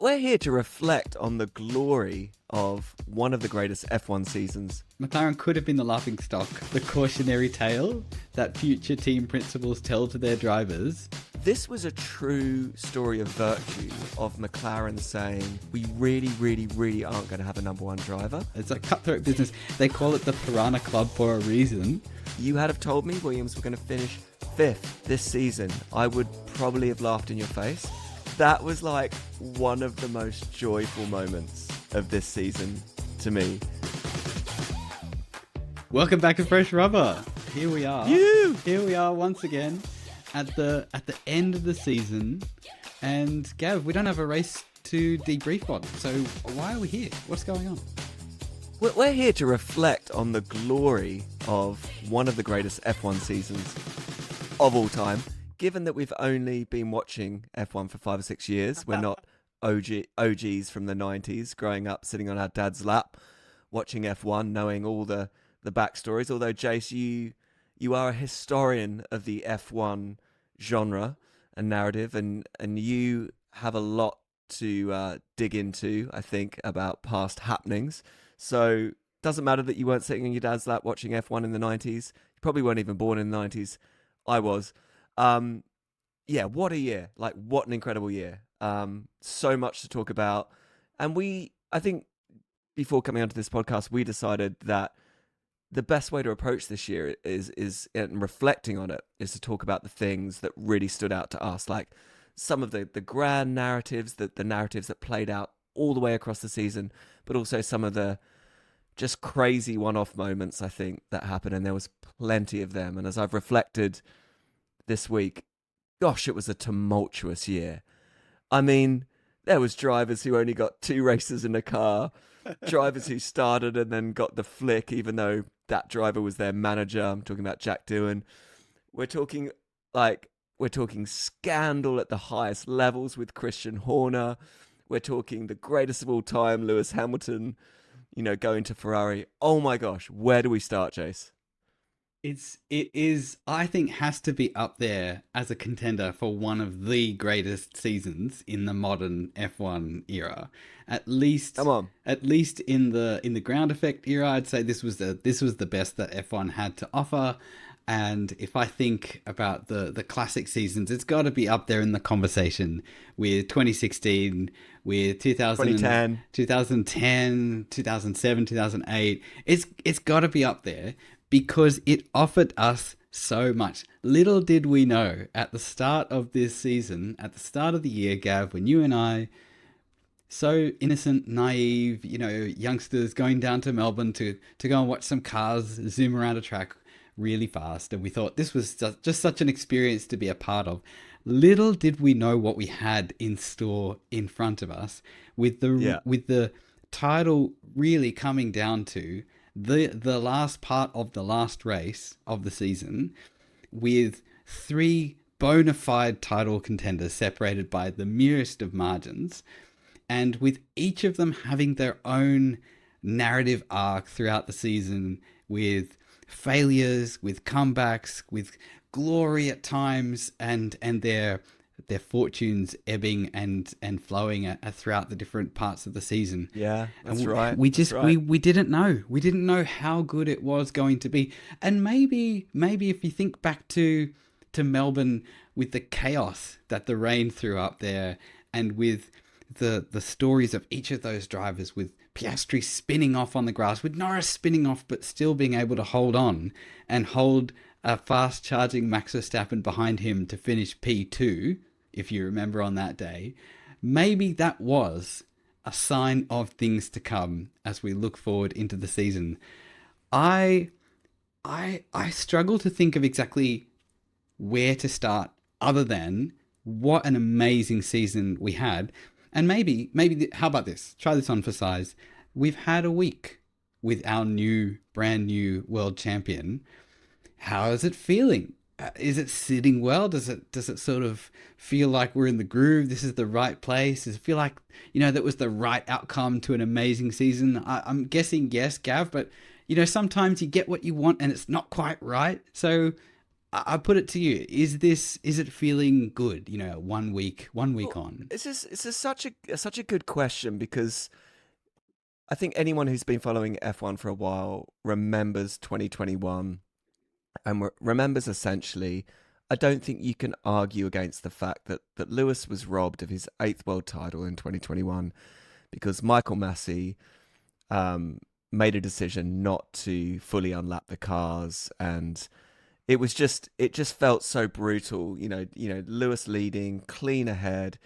We're here to reflect on the glory of one of the greatest F1 seasons. McLaren could have been the laughingstock, the cautionary tale that future team principals tell to their drivers. This was a true story of virtue of McLaren saying, we really, really, really aren't going to have a number one driver. It's a cutthroat business. They call it the Piranha Club for a reason. You had have told me Williams were going to finish 5th this season, I would probably have laughed in your face. That was like one of the most joyful moments of this season to me. Welcome back to Fresh Rubber. Here we are. Here we are once again at the end of the season. And Gav, we don't have a race to debrief on. So why are we here? What's going on? We're here to reflect on the glory of one of the greatest F1 seasons of all time. Given that we've only been watching F1 for 5 or 6 years, we're not OGs from the 90s, growing up sitting on our dad's lap, watching F1, knowing all the backstories. Although, Jace, you are a historian of the F1 genre and narrative, and you have a lot to dig into, I think, about past happenings. So, doesn't matter that you weren't sitting on your dad's lap watching F1 in the 90s. You probably weren't even born in the 90s. I was. Yeah, what a year. Like, what an incredible year. So much to talk about. And I think before coming onto this podcast, we decided that the best way to approach this year is and reflecting on it, is to talk about the things that really stood out to us. Like some of the grand narratives, the narratives that played out all the way across the season, but also some of the just crazy one-off moments, I think, that happened. And there was plenty of them. And as I've reflected this week, gosh, it was a tumultuous year. I mean, there was drivers who only got 2 races in a car, drivers who started and then got the flick, even though that driver was their manager. I'm talking about Jack Doohan. We're talking scandal at the highest levels with Christian Horner. We're talking the greatest of all time, Lewis Hamilton, going to Ferrari. Oh my gosh, where do we start, Jace? It is, I think, has to be up there as a contender for one of the greatest seasons in the modern F1 era. At least, come on. At least in the ground effect era, I'd say this was the best that F1 had to offer. And if I think about the classic seasons, it's got to be up there in the conversation with 2016, with 2010, 2007, 2008. It's got to be up there, because it offered us so much. Little did we know at the start of this season, at the start of the year, Gav, when you and I, so innocent, naive, youngsters going down to Melbourne to go and watch some cars zoom around a track really fast. And we thought this was just such an experience to be a part of. Little did we know what we had in store in front of us, with the title really coming down to the last part of the last race of the season, with 3 bona fide title contenders separated by the merest of margins, and with each of them having their own narrative arc throughout the season, with failures, with comebacks, with glory at times, and their fortunes ebbing and flowing throughout the different parts of the season. Yeah, that's right. We didn't know. We didn't know how good it was going to be. And maybe if you think back to Melbourne, with the chaos that the rain threw up there, and with the stories of each of those drivers, with Piastri spinning off on the grass, with Norris spinning off but still being able to hold on and hold a fast charging Max Verstappen behind him to finish P2, if you remember on that day, maybe that was a sign of things to come as we look forward into the season. I struggle to think of exactly where to start, other than what an amazing season we had. And maybe how about this? Try this on for size. We've had a week with our brand new world champion. How is it feeling? Is it sitting well? Does it sort of feel like we're in the groove? This is the right place? Does it feel like, that was the right outcome to an amazing season? I'm guessing yes, Gav, but, sometimes you get what you want and it's not quite right. So I put it to you: is it feeling good? You know, 1 week Well, on. it's just such a good question because I think anyone who's been following F1 for a while remembers 2021 and remembers essentially. I don't think you can argue against the fact that Lewis was robbed of his eighth world title in 2021 because Michael Massey um, made a decision not to fully unlap the cars, and it just felt so brutal. Lewis leading, clean ahead,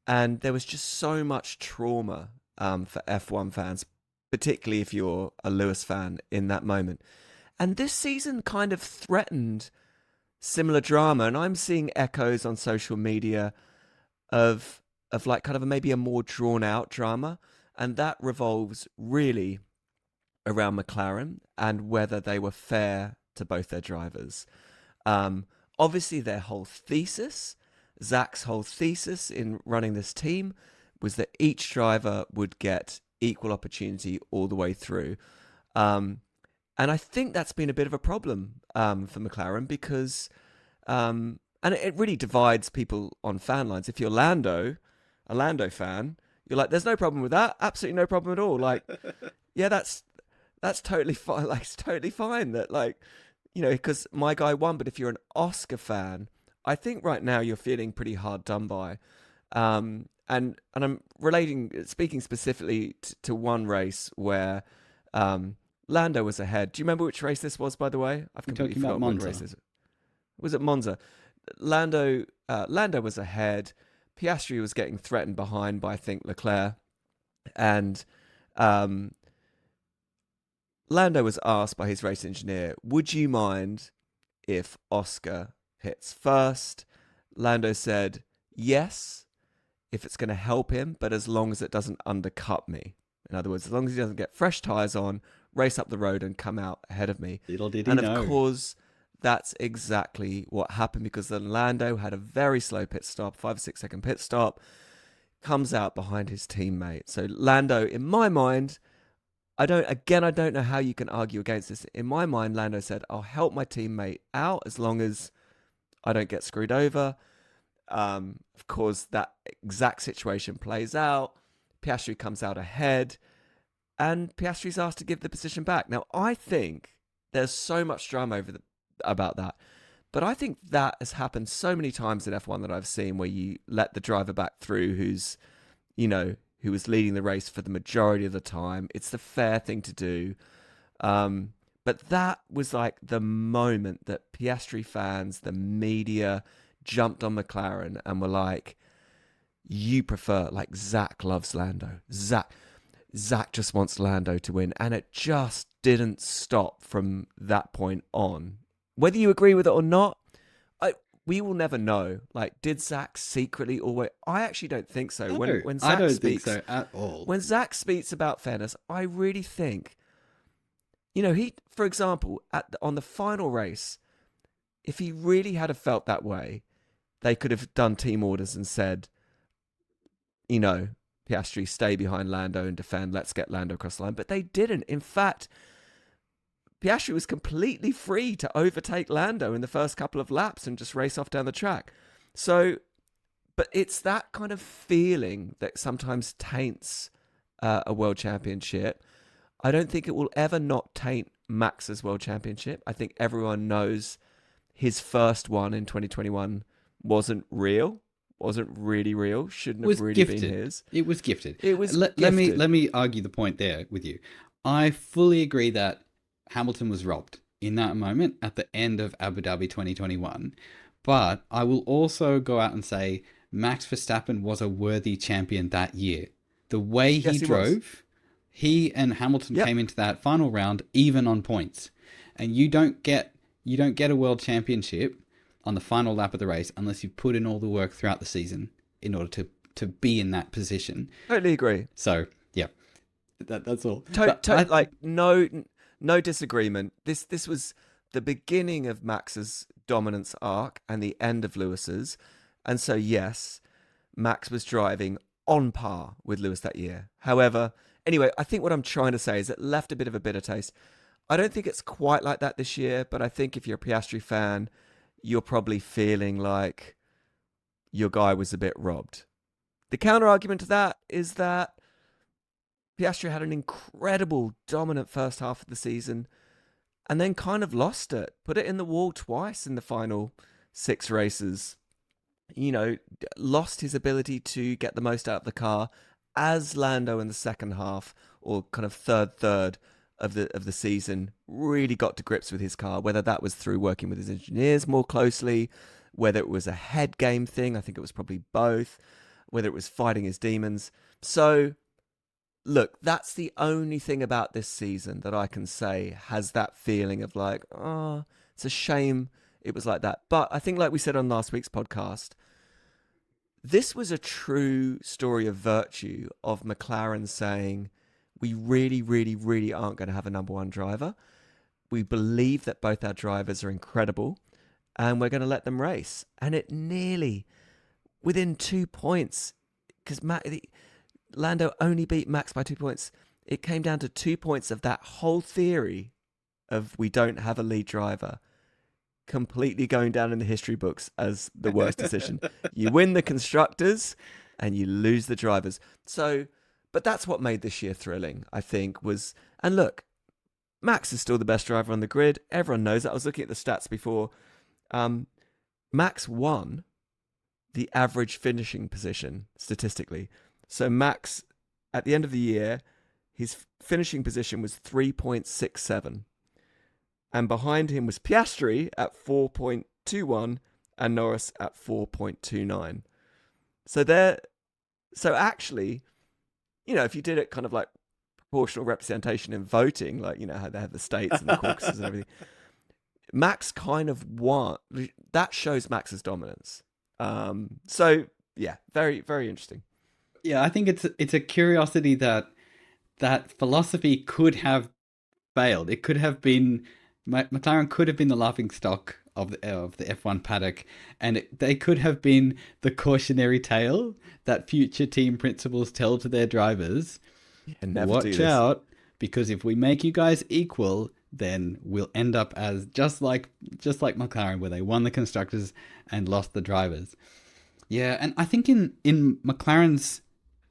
and there was just so much trauma for F1 fans, particularly if you're a Lewis fan in that moment. And this season kind of threatened similar drama, and I'm seeing echoes on social media of like kind of maybe a more drawn out drama, and that revolves really around McLaren and whether they were fair to both their drivers. Obviously, their whole thesis, Zach's whole thesis in running this team, was that each driver would get equal opportunity all the way through. And I think that's been a bit of a problem for McLaren because, and it really divides people on fan lines. If you're a Lando fan, you're like, there's no problem with that. Absolutely no problem at all. Like, yeah, that's totally fine. Like, it's totally fine that, like, because my guy won. But if you're an Oscar fan, I think right now you're feeling pretty hard done by. And I'm speaking specifically to one race where Lando was ahead. Do you remember which race this was, by the way? I've You're completely talking about forgotten what Monza. race this was. It Monza? Lando was ahead. Piastri was getting threatened behind by, I think, Leclerc. And Lando was asked by his race engineer, would you mind if Oscar hits first? Lando said, yes, if it's going to help him, but as long as it doesn't undercut me. In other words, as long as he doesn't get fresh tyres on, race up the road and come out ahead of me. Little did he And know. of course, that's exactly what happened because then Lando had a very slow pit stop, 5 or 6 second pit stop, comes out behind his teammate. So Lando, in my mind, I don't know how you can argue against this. In my mind, Lando said, I'll help my teammate out as long as I don't get screwed over. Of course, that exact situation plays out. Piastri comes out ahead, and Piastri's asked to give the position back. Now, I think there's so much drama about that, but I think that has happened so many times in F1 that I've seen where you let the driver back through who was leading the race for the majority of the time. It's the fair thing to do. But that was like the moment that Piastri fans, the media, jumped on McLaren and were like, you prefer, like, Zach loves Lando. Zach just wants Lando to win. And it just didn't stop from that point on. Whether you agree with it or not, we will never know. Like, did Zach secretly always? I actually don't think so. No, When I Zach don't speaks, think so at all. when Zach speaks about fairness, I really think, he, for example, on the final race, if he really had have felt that way, they could have done team orders and said, Piastri, stay behind Lando and defend. Let's get Lando across the line. But they didn't. In fact, Piastri was completely free to overtake Lando in the first couple of laps and just race off down the track. So, but it's that kind of feeling that sometimes taints a world championship. I don't think it will ever not taint Max's world championship. I think everyone knows his first one in 2021 wasn't real, wasn't really real, shouldn't have really been his. It was gifted. It was gifted. Let me argue the point there with you. I fully agree that Hamilton was robbed in that moment at the end of Abu Dhabi 2021. But I will also go out and say Max Verstappen was a worthy champion that year. The way he drove, he and Hamilton came into that final round even on points. And you don't get a world championship on the final lap of the race unless you put in all the work throughout the season in order to be in that position. Totally agree. So, yeah. That's all. No disagreement. This was the beginning of Max's dominance arc and the end of Lewis's. And so, yes, Max was driving on par with Lewis that year. However, anyway, I think what I'm trying to say is it left a bit of a bitter taste. I don't think it's quite like that this year, but I think if you're a Piastri fan, you're probably feeling like your guy was a bit robbed. The counter argument to that is that Piastri had an incredible, dominant first half of the season and then kind of lost it, put it in the wall twice in the final 6 races. Lost his ability to get the most out of the car as Lando in the second half, or kind of third of the season, really got to grips with his car, whether that was through working with his engineers more closely, whether it was a head game thing, I think it was probably both, whether it was fighting his demons. So, look, that's the only thing about this season that I can say has that feeling of like, oh, it's a shame it was like that. But I think, like we said on last week's podcast, this was a true story of virtue of McLaren saying, we really, really, really aren't going to have a number one driver. We believe that both our drivers are incredible and we're going to let them race. And it nearly, within 2 points, because Lando only beat Max by 2 points. It came down to 2 points of that whole theory of we don't have a lead driver completely going down in the history books as the worst decision. You win the constructors and you lose the drivers. So, but that's what made this year thrilling, I think, was, and look, Max is still the best driver on the grid. Everyone knows that. I was looking at the stats before. Max won the average finishing position statistically. So Max, at the end of the year, his finishing position was 3.67. And behind him was Piastri at 4.21 and Norris at 4.29. So actually, if you did it kind of like proportional representation in voting, like, how they have the states and the caucuses and everything, Max kind of won. That shows Max's dominance. So yeah, very, very interesting. Yeah, I think it's a curiosity that philosophy could have failed. It could have been, McLaren could have been the laughing stock of the F1 paddock, and they could have been the cautionary tale that future team principals tell to their drivers. Yeah, watch out, because if we make you guys equal, then we'll end up as just like McLaren, where they won the constructors and lost the drivers. Yeah, and I think in McLaren's,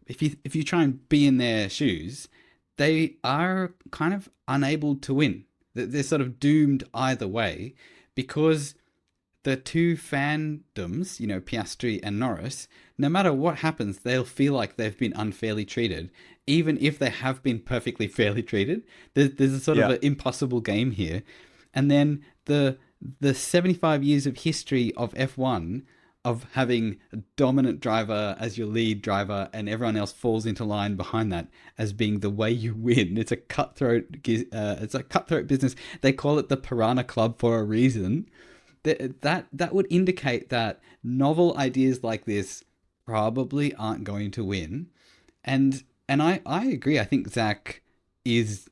if you try and be in their shoes, they are kind of unable to win. They're sort of doomed either way, because the two fandoms, Piastri and Norris, no matter what happens, they'll feel like they've been unfairly treated, even if they have been perfectly fairly treated. There's a sort of an impossible game here. And then the 75 years of history of F1, of having a dominant driver as your lead driver and everyone else falls into line behind that as being the way you win. It's a cutthroat business. They call it the Piranha Club for a reason. That would indicate that novel ideas like this probably aren't going to win. And I agree. I think Zach is,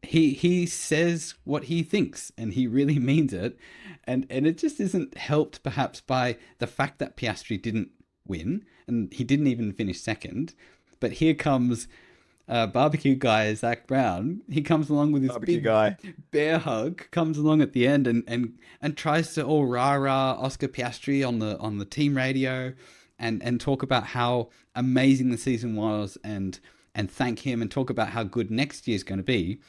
he says what he thinks and he really means it. And it just isn't helped perhaps by the fact that Piastri didn't win and he didn't even finish second. But here comes barbecue guy Zach Brown. He comes along with his big bear hug, comes along at the end and tries to all rah-rah Oscar Piastri on the team radio and talk about how amazing the season was and thank him and talk about how good next year's going to be.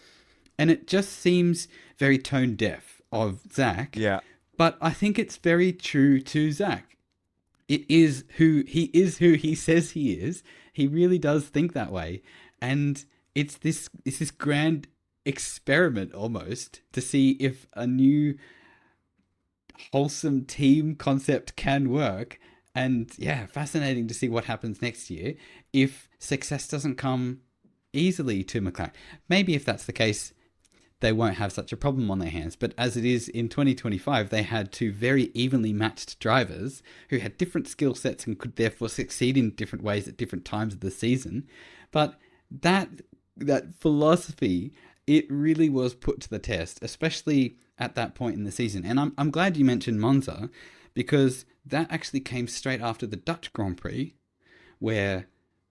And it just seems very tone deaf of Zach. Yeah. But I think it's very true to Zach. It is who he says he is. He really does think that way. And it's this grand experiment almost to see if a new wholesome team concept can work. And yeah, fascinating to see what happens next year if success doesn't come easily to McLaren. Maybe if that's the case, they won't have such a problem on their hands. But as it is in 2025, they had two very evenly matched drivers who had different skill sets and could therefore succeed in different ways at different times of the season. But that philosophy, it really was put to the test, especially at that point in the season. And I'm glad you mentioned Monza, because that actually came straight after the Dutch Grand Prix, where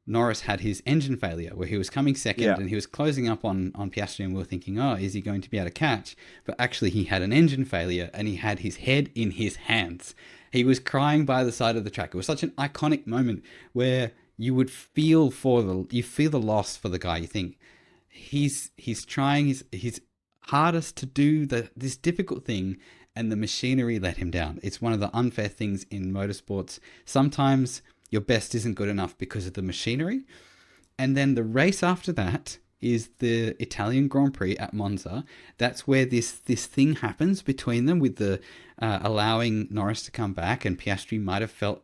Norris had his engine failure where he was coming second Yeah. and he was closing up on Piastri, and we were thinking, oh, is he going to be able to catch? But actually he had an engine failure and he had his head in his hands. He was crying by the side of the track. It was such an iconic moment where you would you feel the loss for the guy. You think he's trying his hardest to do this difficult thing, and the machinery let him down. It's one of the unfair things in motorsports. Sometimes your best isn't good enough because of the machinery. And then the race after that is the Italian Grand Prix at Monza. That's where this thing happens between them with the allowing Norris to come back, and Piastri might have felt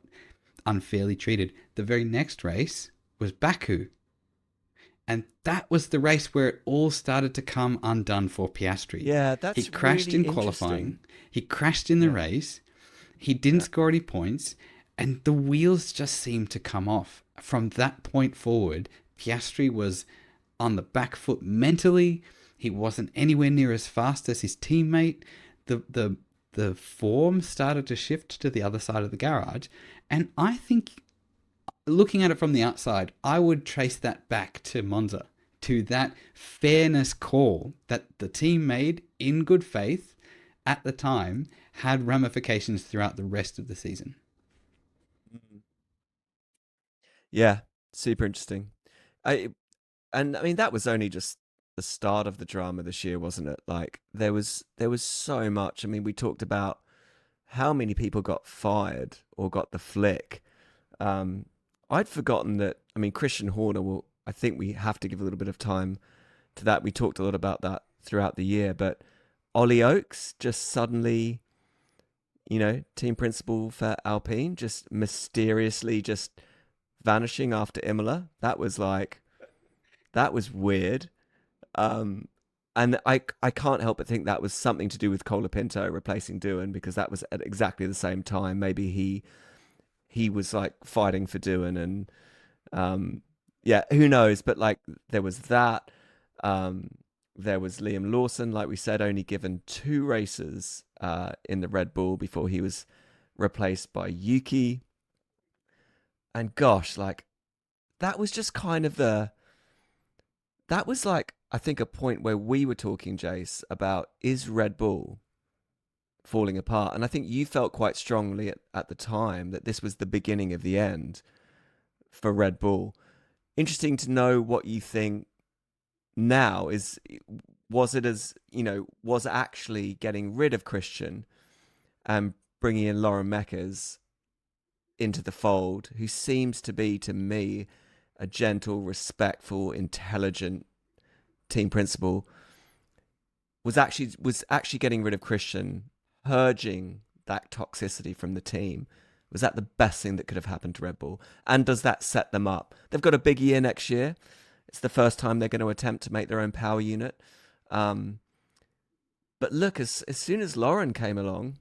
unfairly treated. The very next race was Baku. And that was the race where it all started to come undone for Piastri. Yeah, that's He crashed really in qualifying. interesting. He crashed in the race. He didn't score any points. And the wheels just seemed to come off. From that point forward, Piastri was on the back foot mentally. He wasn't anywhere near as fast as his teammate. The form started to shift to the other side of the garage. And I think, looking at it from the outside, I would trace that back to Monza, to that fairness call that the team made in good faith at the time had ramifications throughout the rest of the season. Yeah, super interesting. I I mean that was only just the start of the drama this year, wasn't it? Like there was so much. I mean, we talked about how many people got fired or got the flick. Um, I'd forgotten that. I mean, Christian Horner will. I think we have to give a little bit of time to that. We talked a lot about that throughout the year, but Ollie Oakes just suddenly, team principal for Alpine, just mysteriously just vanishing after Imola. That was weird. Um, and I can't help but think that was something to do with Colapinto replacing Doohan, because that was at exactly the same time. Maybe he was like fighting for Doohan, and yeah, who knows? But like there was that. Um, there was Liam Lawson, like we said, only given 2 races in the Red Bull before he was replaced by Yuki. And gosh, like that was just kind of that was like, I think, a point where we were talking, Jace, about is Red Bull falling apart? And I think you felt quite strongly at the time that this was the beginning of the end for Red Bull. Interesting to know what you think now. Was it as, was actually getting rid of Christian and bringing in Laurent Max into the fold, who seems to be, to me, a gentle, respectful, intelligent team principal, was actually getting rid of Christian, purging that toxicity from the team? Was that the best thing that could have happened to Red Bull? And does that set them up? They've got a big year next year. It's the first time they're going to attempt to make their own power unit. But look, as soon as Laurent came along,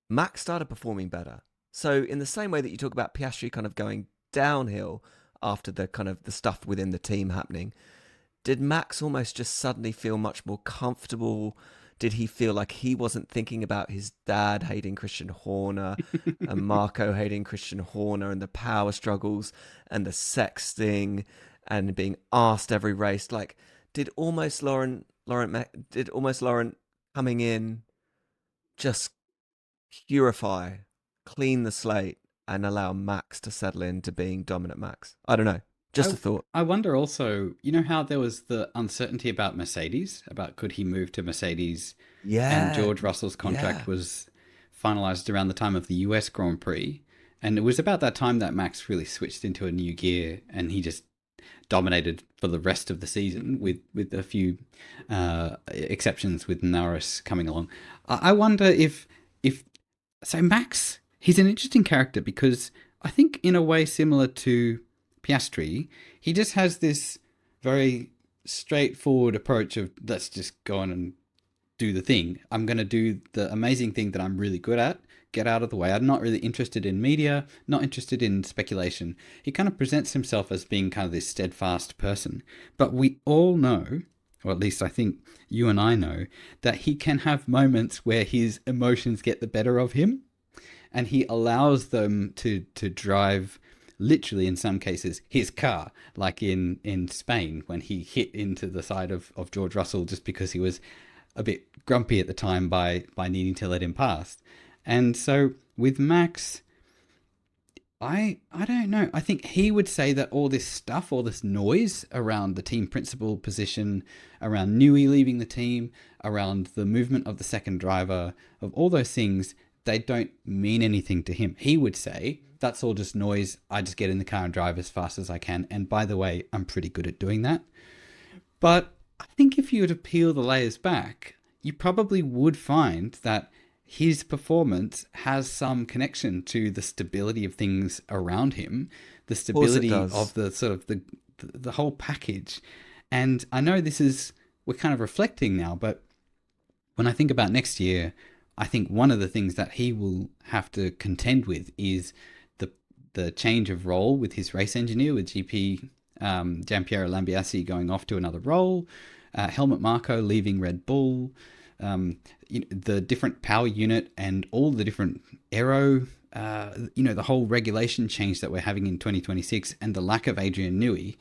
Max started performing better. So in the same way that you talk about Piastri kind of going downhill after the kind of the stuff within the team happening, did Max almost just suddenly feel much more comfortable? Did he feel like he wasn't thinking about his dad hating Christian Horner and Marco hating Christian Horner and the power struggles and the sexting and being asked every race? Like, did almost Laurent coming in just purify, clean the slate, and allow Max to settle into being dominant Max? I don't know. Just a thought. I wonder also, how there was the uncertainty about Mercedes, about could he move to Mercedes? Yeah. And George Russell's contract was finalized around the time of the US Grand Prix. And it was about that time that Max really switched into a new gear, and he just dominated for the rest of the season, with a few exceptions, with Norris coming along. I wonder if so Max, he's an interesting character, because I think in a way similar to Piastri, he just has this very straightforward approach of, let's just go on and do the thing. I'm going to do the amazing thing that I'm really good at, get out of the way. I'm not really interested in media, not interested in speculation. He kind of presents himself as being kind of this steadfast person. But we all know, or at least I think you and I know, that he can have moments where his emotions get the better of him. and he allows them to drive literally in some cases his car, like in Spain when he hit into the side of George Russell just because he was a bit grumpy at the time by needing to let him pass. And so with Max, I don't know. I think he would say that all this stuff, all this noise around the team principal position, around Newey leaving the team, around the movement of the second driver, of all those things, they don't mean anything to him. He would say, that's all just noise. I just get in the car and drive as fast as I can. And by the way, I'm pretty good at doing that. But I think if you were to peel the layers back, you probably would find that his performance has some connection to the stability of things around him, the stability of the sort of the whole package. And I know we're kind of reflecting now, but when I think about next year, I think one of the things that he will have to contend with is the change of role with his race engineer, with GP Giampiero Lambiase going off to another role, Helmut Marko leaving Red Bull, the different power unit and all the different aero, the whole regulation change that we're having in 2026 and the lack of Adrian Newey.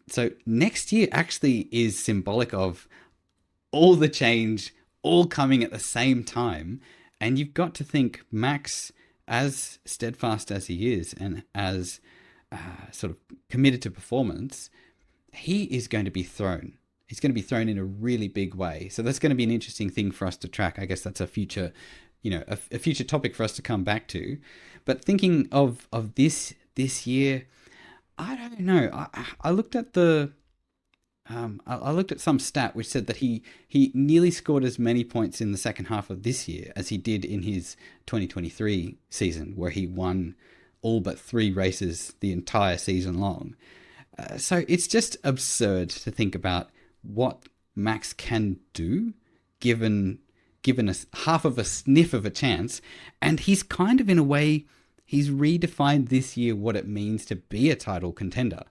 So next year actually is symbolic of all the change all coming at the same time. And you've got to think Max, as steadfast as he is and as sort of committed to performance, he is going to be thrown. He's going to be thrown in a really big way. So that's going to be an interesting thing for us to track. I guess that's a future, a future topic for us to come back to. But thinking of this year, I don't know. I looked at I looked at some stat which said that he nearly scored as many points in the second half of this year as he did in his 2023 season, where he won all but 3 races the entire season long. So it's just absurd to think about what Max can do given us half of a sniff of a chance. And he's kind of, in a way, he's redefined this year what it means to be a title contender.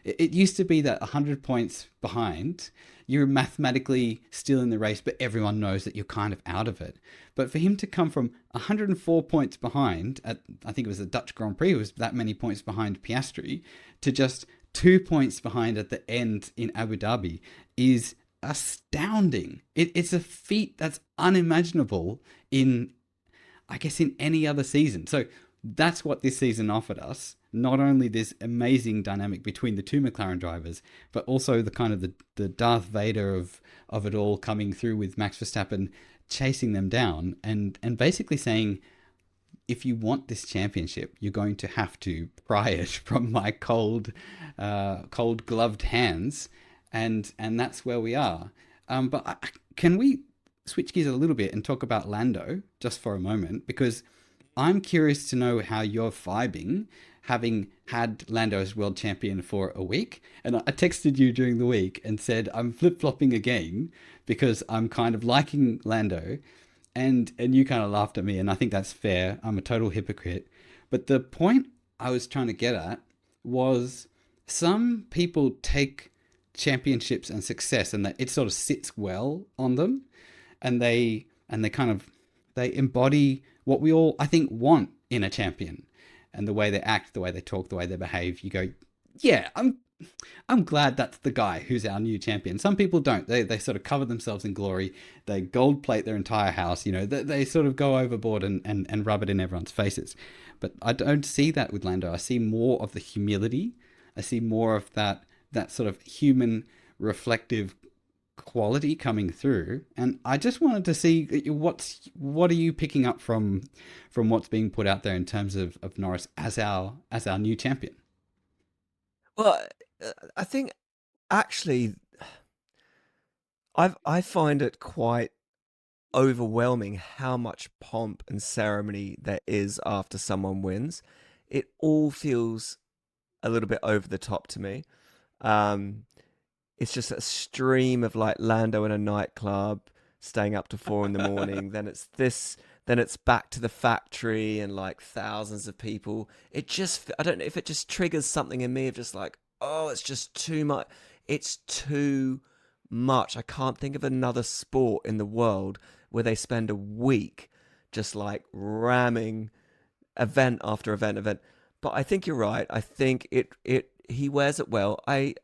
It used to be that 100 points behind, you're mathematically still in the race, but everyone knows that you're kind of out of it. But for him to come from 104 points behind at, I think it was the Dutch Grand Prix, it was that many points behind Piastri, to just 2 points behind at the end in Abu Dhabi is astounding. It's a feat that's unimaginable in any other season. So that's what this season offered us. Not only this amazing dynamic between the two McLaren drivers, but also the kind of the Darth Vader of it all coming through with Max Verstappen chasing them down and basically saying, if you want this championship, you're going to have to pry it from my cold gloved hands. And that's where we are. But can we switch gears a little bit and talk about Lando just for a moment? Because I'm curious to know how you're vibing, having had Lando as world champion for a week. And I texted you during the week and said, I'm flip-flopping again because I'm kind of liking Lando. And you kind of laughed at me, and I think that's fair. I'm a total hypocrite. But the point I was trying to get at was some people take championships and success and that it sort of sits well on them, and they embody what we all, I think, want in a champion. And the way they act, the way they talk, the way they behave, you go, yeah, I'm glad that's the guy who's our new champion. Some people don't. They sort of cover themselves in glory. They gold plate their entire house. They sort of go overboard and rub it in everyone's faces. But I don't see that with Lando. I see more of the humility. I see more of that sort of human reflective quality coming through. And I just wanted to see what are you picking up from what's being put out there in terms of Norris as our new champion? Well, I think actually I find it quite overwhelming how much pomp and ceremony there is after someone wins. It all feels a little bit over the top to me. It's just a stream of like Lando in a nightclub, staying up to 4 a.m. Then it's this. Then it's back to the factory and like thousands of people. I don't know if it just triggers something in me of just like, oh, it's just too much. It's too much. I can't think of another sport in the world where they spend a week just like ramming event after event. But I think you're right. I think he wears it well. I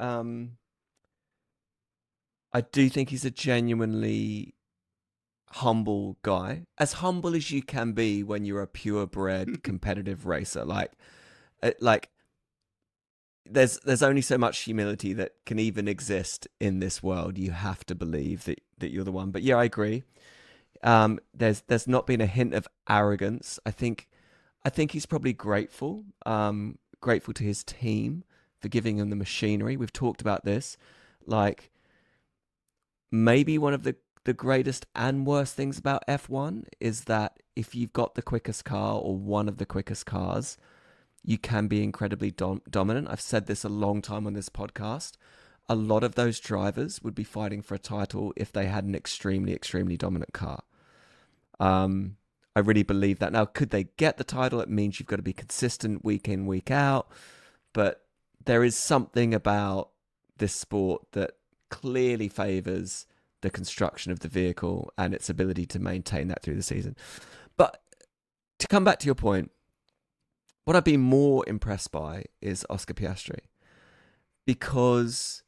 do think he's a genuinely humble guy, as humble as you can be when you're a purebred competitive racer. Like there's only so much humility that can even exist in this world. You have to believe that you're the one. But yeah, I agree. There's not been a hint of arrogance. I think he's probably grateful to his team for giving him the machinery. We've talked about this. Like, maybe one of the greatest and worst things about F1 is that if you've got the quickest car or one of the quickest cars, you can be incredibly dominant. I've said this a long time on this podcast. A lot of those drivers would be fighting for a title if they had an extremely, extremely dominant car. I really believe that. Now, could they get the title? It means you've got to be consistent week in, week out. But there is something about this sport that clearly favors the construction of the vehicle and its ability to maintain that through the season. But to come back to your point, what I've been more impressed by is Oscar Piastri, because,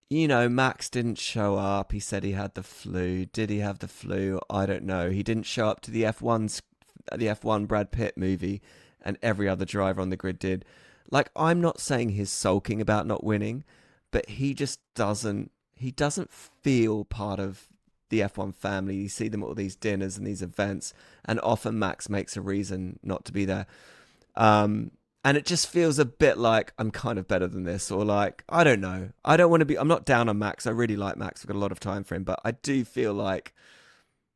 you know, Max didn't show up. He said he had the flu. Did he have the flu? I don't know. He didn't show up to the F1 Brad Pitt movie, and every other driver on the grid did. Like, I'm not saying he's sulking about not winning, but he just doesn't feel part of the F1 family. You see them at all these dinners and these events, and often Max makes a reason not to be there. And it just feels a bit like I'm kind of better than this, or like, I don't know. I'm not down on Max. I really like Max. I've got a lot of time for him, but I do feel like,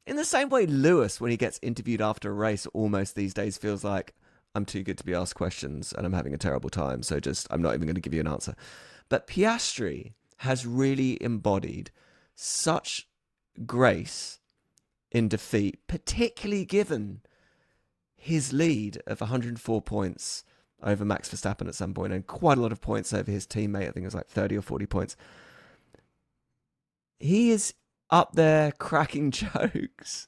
in the same way Lewis, when he gets interviewed after a race, almost these days feels like, I'm too good to be asked questions and I'm having a terrible time, so I'm not even going to give you an answer. But Piastri has really embodied such grace in defeat, particularly given his lead of 104 points over Max Verstappen at some point, and quite a lot of points over his teammate. I think it was like 30 or 40 points. He is up there cracking jokes,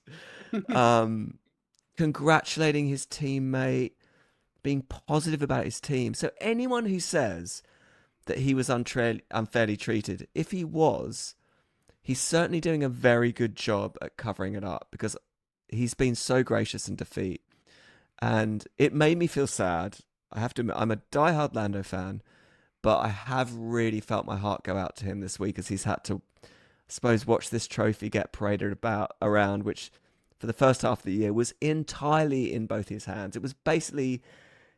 congratulating his teammate, being positive about his team. So anyone who says that he was unfairly treated, if he was, he's certainly doing a very good job at covering it up, because he's been so gracious in defeat. And it made me feel sad. I have to admit, I'm a diehard Lando fan, but I have really felt my heart go out to him this week, as he's had to, I suppose, watch this trophy get paraded around, which for the first half of the year was entirely in both his hands. It was basically,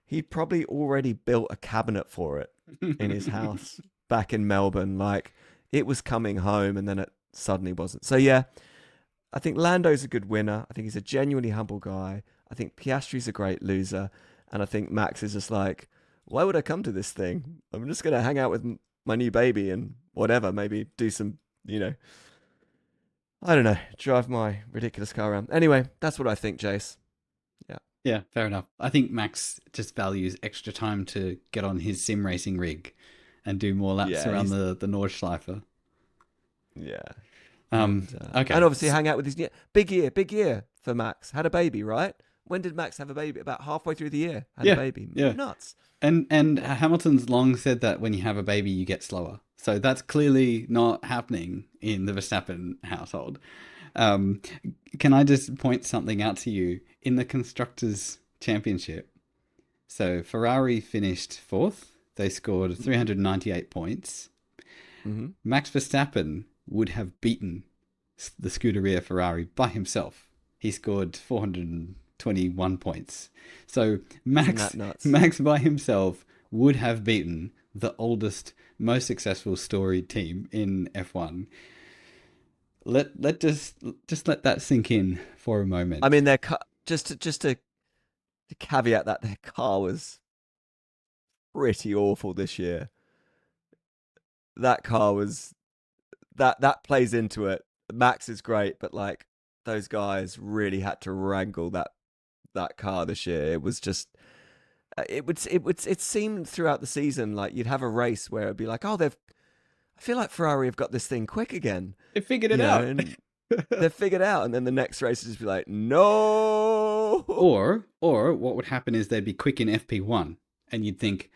he'd probably already built a cabinet for it in his house back in Melbourne. Like, it was coming home, and then it suddenly wasn't. So yeah, I think Lando's a good winner. I think he's a genuinely humble guy. I think Piastri's a great loser. And I think Max is just like, why would I come to this thing? I'm just going to hang out with my new baby and whatever, maybe do some, I don't know, drive my ridiculous car around. Anyway, that's what I think, Jace. Yeah. Yeah, fair enough. I think Max just values extra time to get on his sim racing rig and do more laps around the Nordschleife. Yeah. Okay. And obviously hang out with his big year for Max. Had a baby, right? When did Max have a baby? About halfway through the year, had a baby. Yeah. Nuts. And Hamilton's long said that when you have a baby, you get slower. So that's clearly not happening in the Verstappen household. Can I just point something out to you? In the Constructors' Championship, so Ferrari finished fourth. They scored 398 points. Mm-hmm. Max Verstappen would have beaten the Scuderia Ferrari by himself. He scored 421 points. So Max by himself would have beaten the oldest, most successful storied team in F1. Let just let that sink in for a moment. I mean, just to caveat that, their car was pretty awful this year. That car was that plays into it. Max is great, but like, those guys really had to wrangle that car this year. It was just it seemed throughout the season like you'd have a race where it'd be like, I feel like Ferrari have got this thing quick again. They figured it out. And they've figured out, and then the next race would just be like, no. Or what would happen is they'd be quick in FP1 and you'd think,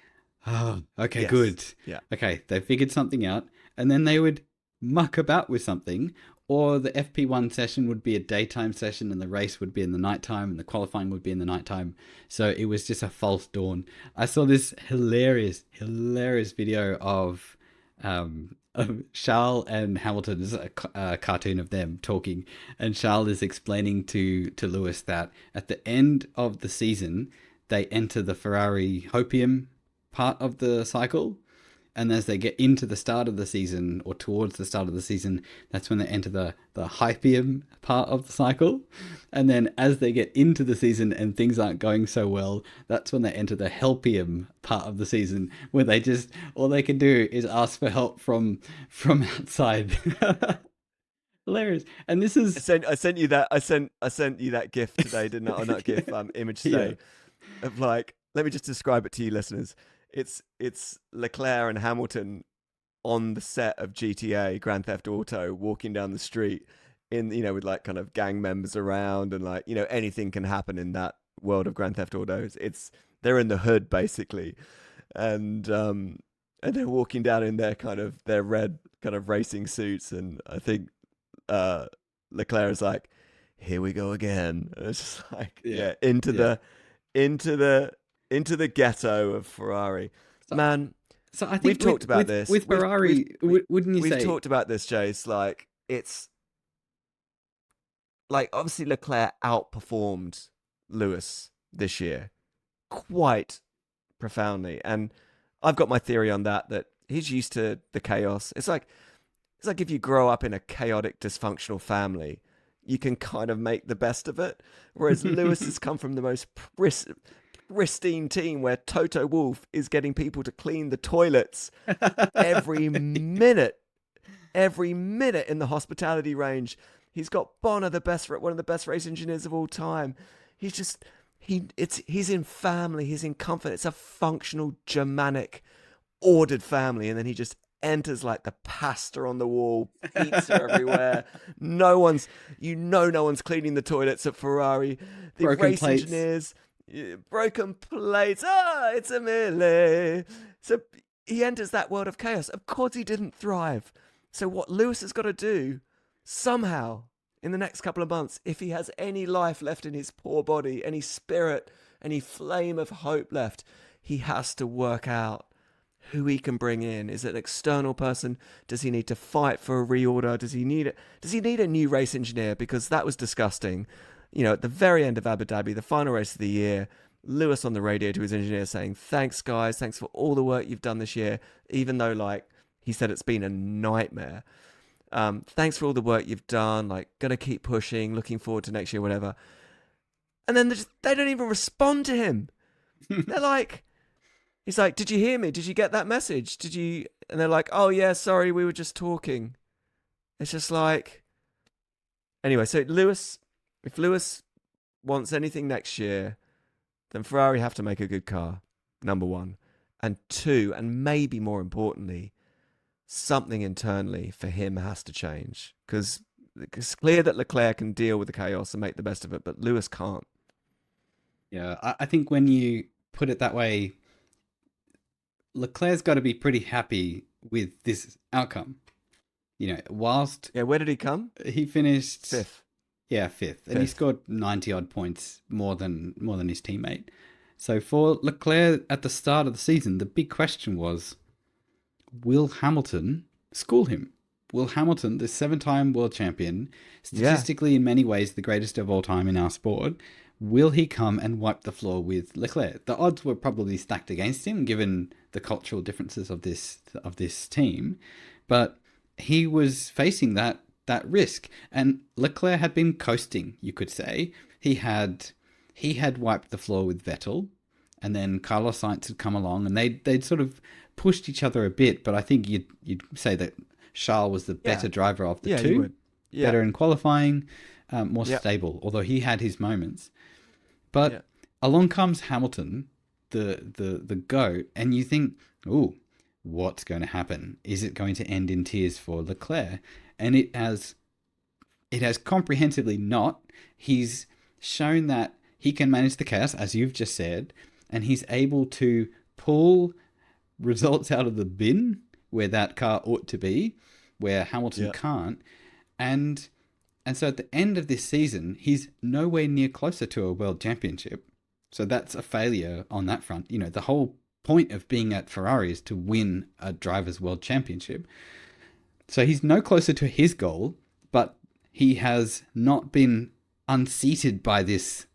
oh, okay, Yes. good. Yeah. Okay, they figured something out, and then they would muck about with something, or the FP1 session would be a daytime session and the race would be in the nighttime and the qualifying would be in the nighttime. So it was just a false dawn. I saw this hilarious video of Charles and Hamilton. This is a cartoon of them talking, and Charles is explaining to Lewis that at the end of the season, they enter the Ferrari hopium part of the cycle. And as they get into the start of the season, or towards the start of the season, that's when they enter the hypium part of the cycle. And then as they get into the season and things aren't going so well, that's when they enter the helpium part of the season, where they just, all they can do is ask for help from outside. Hilarious. And this is... I sent you that GIF today, didn't I? Or not GIF, image today, of like, let me just describe it to you listeners. It's Leclerc and Hamilton on the set of GTA Grand Theft Auto, walking down the street with like kind of gang members around, and like, anything can happen in that world of Grand Theft Auto. They're in the hood basically, and they're walking down in their red kind of racing suits, and I think Leclerc is like, here we go again. And it's just like into the ghetto of Ferrari. Man, so I think we've talked about this. With Ferrari, wouldn't you say? We've talked about this, Chase. Like, it's... Like, obviously Leclerc outperformed Lewis this year quite profoundly. And I've got my theory on that he's used to the chaos. It's like if you grow up in a chaotic, dysfunctional family, you can kind of make the best of it. Whereas Lewis has come from the most pristine team where Toto Wolff is getting people to clean the toilets every minute in the hospitality range. He's got Bonner, one of the best race engineers of all time. He's in family. He's in comfort. It's a functional, Germanic, ordered family. And then he just enters like the pasta on the wall, pizza everywhere. No one's cleaning the toilets at Ferrari. The Broken race plates. engineers, broken plates. It's a melee. So he enters that world of chaos. Of course he didn't thrive. So what Lewis has got to do, somehow, in the next couple of months, if he has any life left in his poor body, any spirit, any flame of hope left, he has to work out who he can bring in. Is it an external person? Does he need to fight for a reorder? Does he need a new race engineer? Because that was disgusting. At the very end of Abu Dhabi, the final race of the year, Lewis on the radio to his engineer saying, thanks guys, thanks for all the work you've done this year, even though like he said it's been a nightmare. Thanks for all the work you've done, like gonna keep pushing, looking forward to next year, whatever. And then they don't even respond to him. They're like, he's like, did you hear me? Did you get that message? Did you? And they're like, oh yeah, sorry, we were just talking. It's just like, anyway, so if Lewis wants anything next year, then Ferrari have to make a good car, number one. And two, and maybe more importantly, something internally for him has to change. Because it's clear that Leclerc can deal with the chaos and make the best of it, but Lewis can't. Yeah, I think when you put it that way, Leclerc's got to be pretty happy with this outcome. Whilst... Yeah, where did he come? He finished... Fifth. Yeah, fifth. And he scored 90 odd points more than his teammate. So for Leclerc at the start of the season, the big question was, will Hamilton school him? Will Hamilton, the 7-time world champion, statistically in many ways the greatest of all time in our sport, will he come and wipe the floor with Leclerc? The odds were probably stacked against him given the cultural differences of this team, but he was facing that risk, and Leclerc had been coasting, you could say. He had wiped the floor with Vettel, and then Carlos Sainz had come along, and they'd sort of pushed each other a bit, but I think you'd say that Charles was the better driver of the two. You would. Yeah. Better in qualifying, more stable, although he had his moments. But along comes Hamilton, the GOAT, and you think, ooh, what's going to happen? Is it going to end in tears for Leclerc? And it has comprehensively not. He's shown that he can manage the chaos, as you've just said, and he's able to pull results out of the bin where that car ought to be, where Hamilton can't. And so at the end of this season, he's nowhere near closer to a world championship. So that's a failure on that front. You know, the whole point of being at Ferrari is to win a driver's world championship. So he's no closer to his goal, but he has not been unseated by this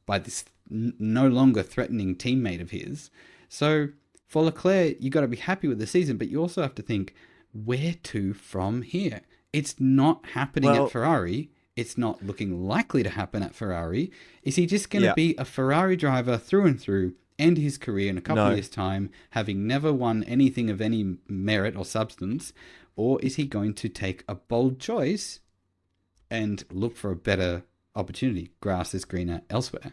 no longer threatening teammate of his. So for Leclerc, you got to be happy with the season, but you also have to think, where to from here? It's not happening at Ferrari. It's not looking likely to happen at Ferrari. Is he just going to be a Ferrari driver through and through, end his career in a couple of years' time, having never won anything of any merit or substance? Or is he going to take a bold choice and look for a better opportunity? Grass is greener elsewhere.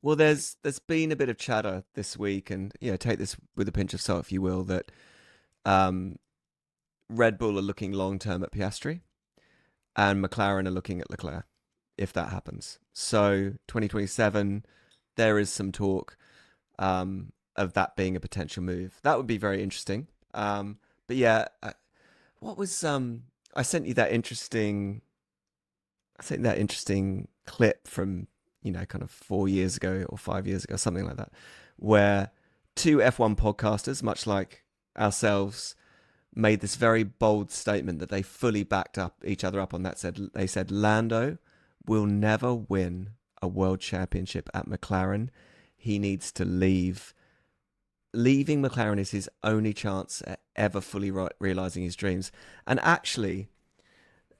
Well, there's been a bit of chatter this week, and take this with a pinch of salt, if you will, that Red Bull are looking long term at Piastri, and McLaren are looking at Leclerc, if that happens. So 2027, there is some talk of that being a potential move. That would be very interesting. But yeah, what was I sent you that interesting clip from kind of 4 years ago or 5 years ago, something like that, where two F1 podcasters, much like ourselves, made this very bold statement that they fully backed up each other up on. That they said Lando will never win a world championship at McLaren. He needs to leave. Leaving McLaren is his only chance at ever fully realizing his dreams. And actually,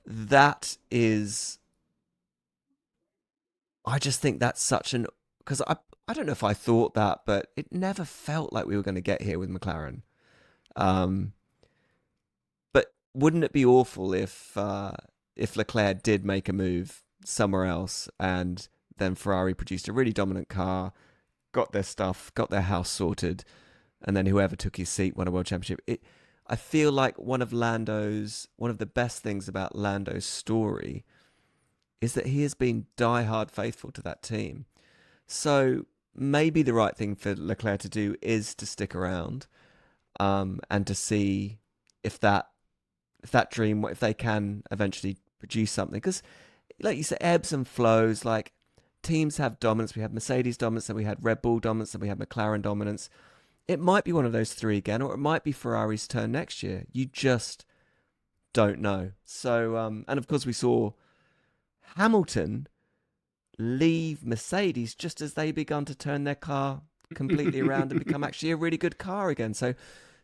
that is, I just think that's such an, because I don't know if I thought that, but it never felt like we were going to get here with McLaren. But wouldn't it be awful if Leclerc did make a move somewhere else and then Ferrari produced a really dominant car, got their stuff, got their house sorted, and then whoever took his seat won a world championship? I feel like one of the best things about Lando's story is that he has been diehard faithful to that team. So maybe the right thing for Leclerc to do is to stick around, and to see if that dream, if they can eventually produce something. Because, like you said, ebbs and flows. Like, teams have dominance. We had Mercedes dominance, and we had Red Bull dominance, and we had McLaren dominance. It might be one of those three again, or it might be Ferrari's turn next year. You just don't know. So, and of course, we saw Hamilton leave Mercedes just as they begun to turn their car completely around and become actually a really good car again. So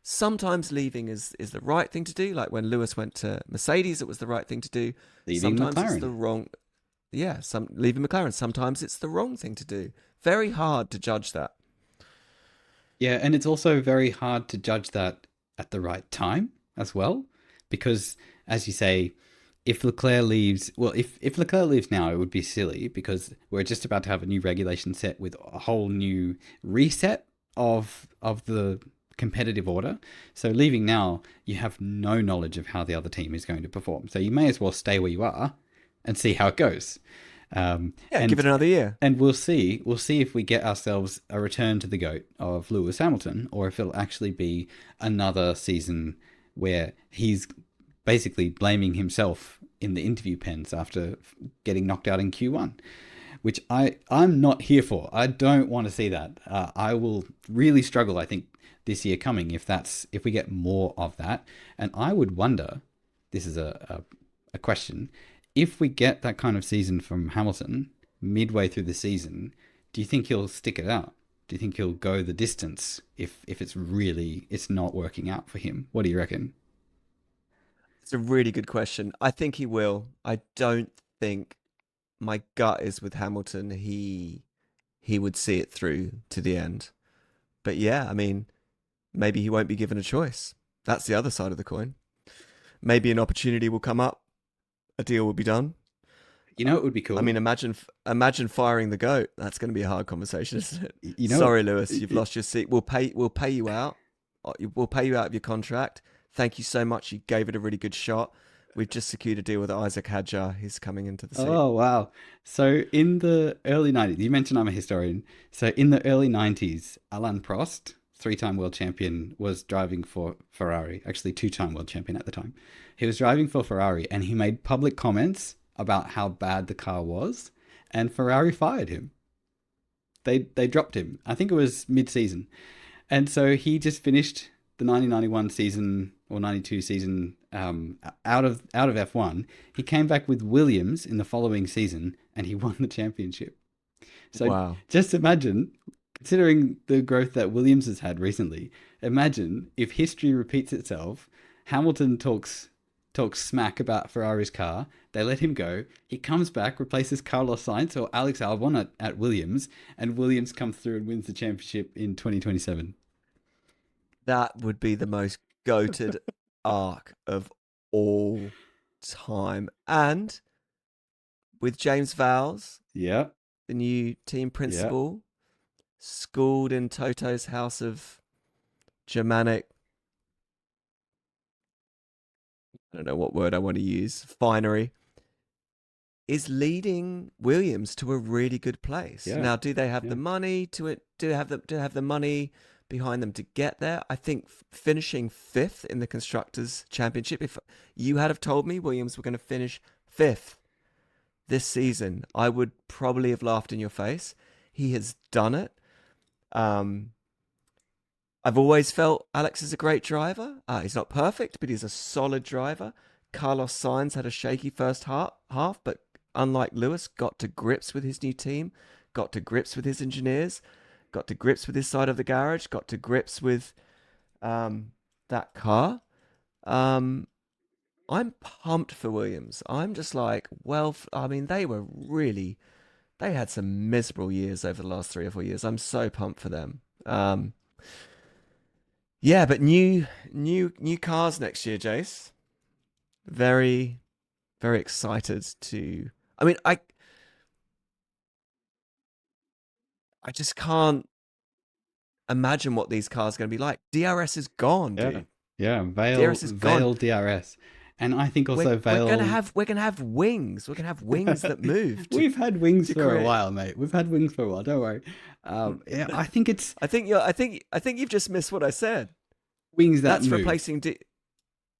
sometimes leaving is the right thing to do. Like when Lewis went to Mercedes, it was the right thing to do. Leaving sometimes McLaren. It's the wrong. Yeah, leaving McLaren. Sometimes it's the wrong thing to do. Very hard to judge that. Yeah, and it's also very hard to judge that at the right time as well, because, as you say, if Leclerc leaves, if Leclerc leaves now, it would be silly because we're just about to have a new regulation set with a whole new reset of the competitive order. So leaving now, you have no knowledge of how the other team is going to perform. So you may as well stay where you are and see how it goes. And give it another year. And we'll see if we get ourselves a return to the GOAT of Lewis Hamilton, or if it'll actually be another season where he's basically blaming himself in the interview pens after getting knocked out in Q1, which I'm not here for. I don't want to see that. I will really struggle, I think, this year coming if we get more of that. And I would wonder, this is a question, if we get that kind of season from Hamilton midway through the season, do you think he'll stick it out? Do you think he'll go the distance if it's not working out for him? What do you reckon? It's a really good question. I think he will. I don't think, my gut is with Hamilton, he would see it through to the end. But yeah, I mean, maybe he won't be given a choice. That's the other side of the coin. Maybe an opportunity will come up. A deal will be done. You know, it would be cool. I mean, imagine firing the GOAT. That's going to be a hard conversation, isn't it? You know, sorry, Lewis, you've lost your seat. We'll pay you out. We'll pay you out of your contract. Thank you so much. You gave it a really good shot. we've just secured a deal with Isaac Hadjar. He's coming into the seat. Oh, wow. So in the early 90s, you mentioned I'm a historian. So in the early 90s, Alain Prost, three-time world champion, was driving for Ferrari. Actually, two-time world champion at the time. He was driving for Ferrari and he made public comments about how bad the car was, and Ferrari fired him. They dropped him. I think it was mid-season. And so he just finished the 1991 season or 92 season out of F1. He came back with Williams in the following season and he won the championship. So Wow. just imagine, considering the growth that Williams has had recently, imagine if history repeats itself. Hamilton talks smack about Ferrari's car. They let him go. He comes back, replaces Carlos Sainz or Alex Albon at Williams, and Williams comes through and wins the championship in 2027. That would be the most goated arc of all time. And with James Vowles, Yeah, the new team principal, schooled in Toto's house of Germanic, I don't know what word I want to use, finery, is leading Williams to a really good place. Yeah. Now, do they have the money to it? Do they have the money behind them to get there? I think finishing fifth in the Constructors' Championship, if you had have told me Williams were going to finish fifth this season, I would probably have laughed in your face. He has done it. I've always felt Alex is a great driver. He's not perfect, but he's a solid driver. Carlos Sainz had a shaky first half, but unlike Lewis, got to grips with his new team, got to grips with his engineers, got to grips with his side of the garage, got to grips with that car. I'm pumped for Williams. I'm just like, well, I mean, they had some miserable years over the last 3 or 4 years. I'm so pumped for them. Yeah, but new cars next year, Jace. Very, very excited to. I mean, I just can't imagine what these cars are going to be like. DRS is gone, dude. Yeah, DRS is gone. Veil DRS. And I think also Veil. We're gonna have wings. We're gonna have wings that move. We've had wings for a while, mate. We've had wings for a while. Don't worry. Yeah, I think it's. I think you've just missed what I said. Wings that That's move. replacing.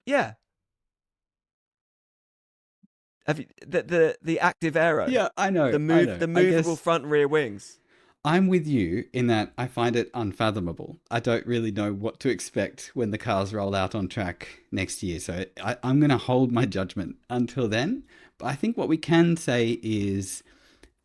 Yeah. Have you the active aero? Yeah, I know. The movable front and rear wings. I'm with you in that I find it unfathomable. I don't really know what to expect when the cars roll out on track next year. So I'm going to hold my judgment until then. But I think what we can say is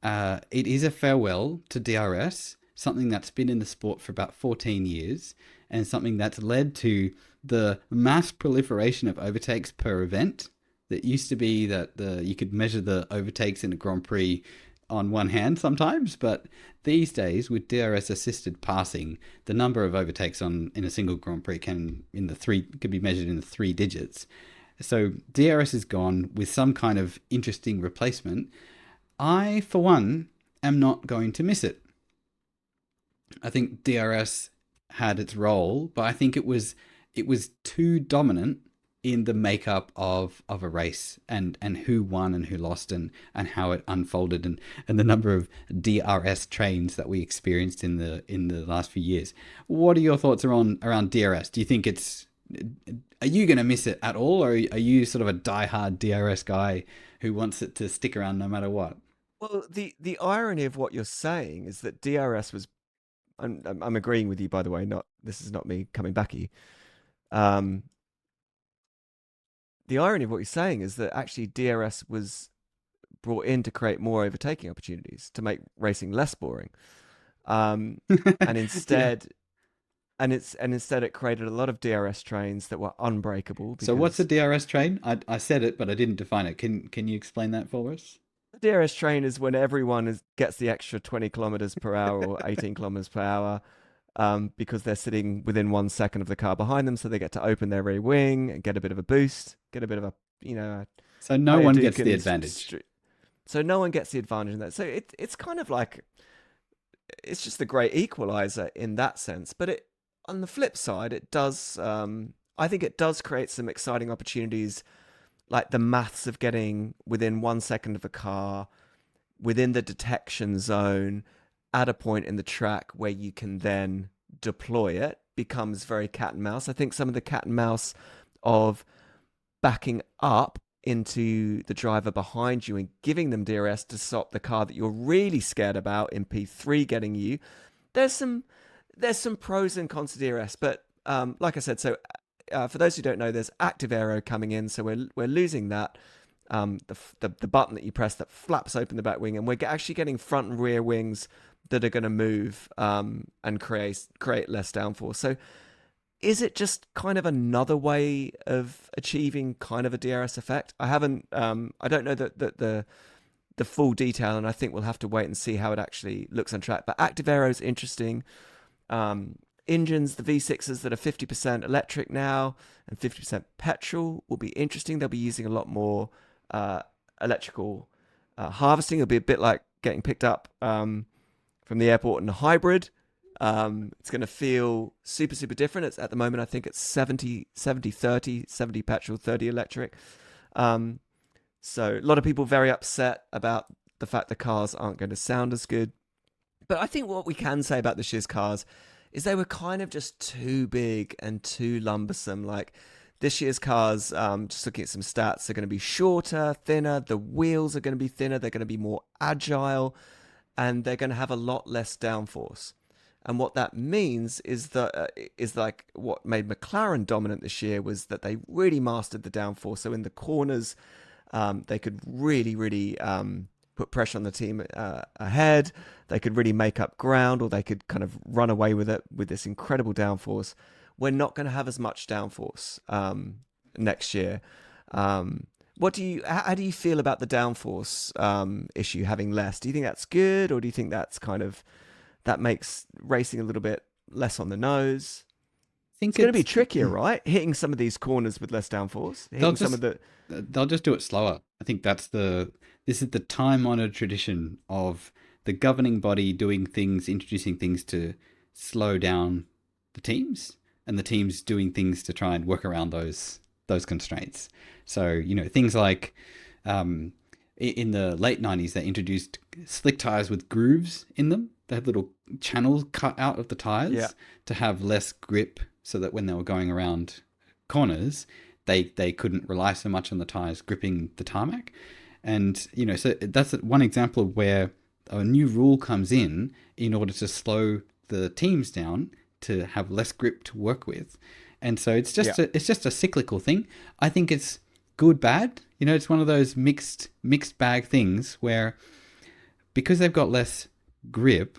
it is a farewell to DRS, something that's been in the sport for about 14 years and something that's led to the mass proliferation of overtakes per event. That used to be that you could measure the overtakes in a Grand Prix on one hand sometimes, but these days with DRS assisted passing, the number of overtakes in a single Grand Prix could be measured in the 3 digits. So DRS is gone with some kind of interesting replacement. I, for one, am not going to miss it. I think DRS had its role, but I think it was too dominant in the makeup of a race and who won and who lost and how it unfolded and the number of DRS trains that we experienced in the last few years. What are your thoughts around DRS? Do you think are you going to miss it at all, or are you sort of a diehard DRS guy who wants it to stick around no matter what? Well, the irony of what you're saying is that DRS was. I'm agreeing with you, by the way. This is not me coming back at you. The irony of what you're saying is that actually DRS was brought in to create more overtaking opportunities, to make racing less boring, and instead, instead it created a lot of DRS trains that were unbreakable. So what's a DRS train? I said it, but I didn't define it. Can you explain that for us? The DRS train is when everyone gets the extra 20 kilometers per hour or 18 kilometers per hour. Because they're sitting within 1 second of the car behind them, so they get to open their rear wing and get a bit of a boost, get a bit of a, So no one gets the advantage. So no one gets the advantage in that. So it's kind of like, it's just the great equalizer in that sense. But on the flip side, it does, I think it does create some exciting opportunities, like the maths of getting within 1 second of a car, within the detection zone, at a point in the track where you can then deploy it, becomes very cat and mouse. I think some of the cat and mouse of backing up into the driver behind you and giving them DRS to stop the car that you're really scared about in P3 getting you. There's some pros and cons to DRS, but like I said, so for those who don't know, there's active aero coming in, so we're losing that. The button that you press that flaps open the back wing, and we're actually getting front and rear wings that are going to move and create less downforce. So is it just kind of another way of achieving kind of a DRS effect? I don't know the full detail, and I think we'll have to wait and see how it actually looks on track. But active aero is interesting. Engines, the V6s that are 50% electric now and 50% petrol will be interesting. They'll be using a lot more electrical harvesting. It'll be a bit like getting picked up from the airport in a hybrid. It's going to feel super, super different. At the moment, I think it's 70, 30, 70 petrol, 30 electric. So a lot of people very upset about the fact the cars aren't going to sound as good. But I think what we can say about this year's cars is they were kind of just too big and too lumbersome. Like this year's cars, just looking at some stats, are going to be shorter, thinner. The wheels are going to be thinner. They're going to be more agile, and they're going to have a lot less downforce. And what that means is that is like what made McLaren dominant this year was that they really mastered the downforce. So in the corners, they could really, really put pressure on the team ahead. They could really make up ground, or they could kind of run away with it with this incredible downforce. We're not going to have as much downforce next year. How do you feel about the downforce issue having less? Do you think that's good, or do you think that's that makes racing a little bit less on the nose? I think it's going to be trickier, right? Hitting some of these corners with less downforce. They'll just do it slower. I think this is the time-honored tradition of the governing body doing things, introducing things to slow down the teams, and the teams doing things to try and work around those constraints. So, things like in the late 90s, they introduced slick tires with grooves in them. They had little channels cut out of the tires to have less grip, so that when they were going around corners, they couldn't rely so much on the tires gripping the tarmac. And, so that's one example of where a new rule comes in order to slow the teams down to have less grip to work with. And so it's just a cyclical thing. I think it's good, bad. It's one of those mixed bag things where, because they've got less grip,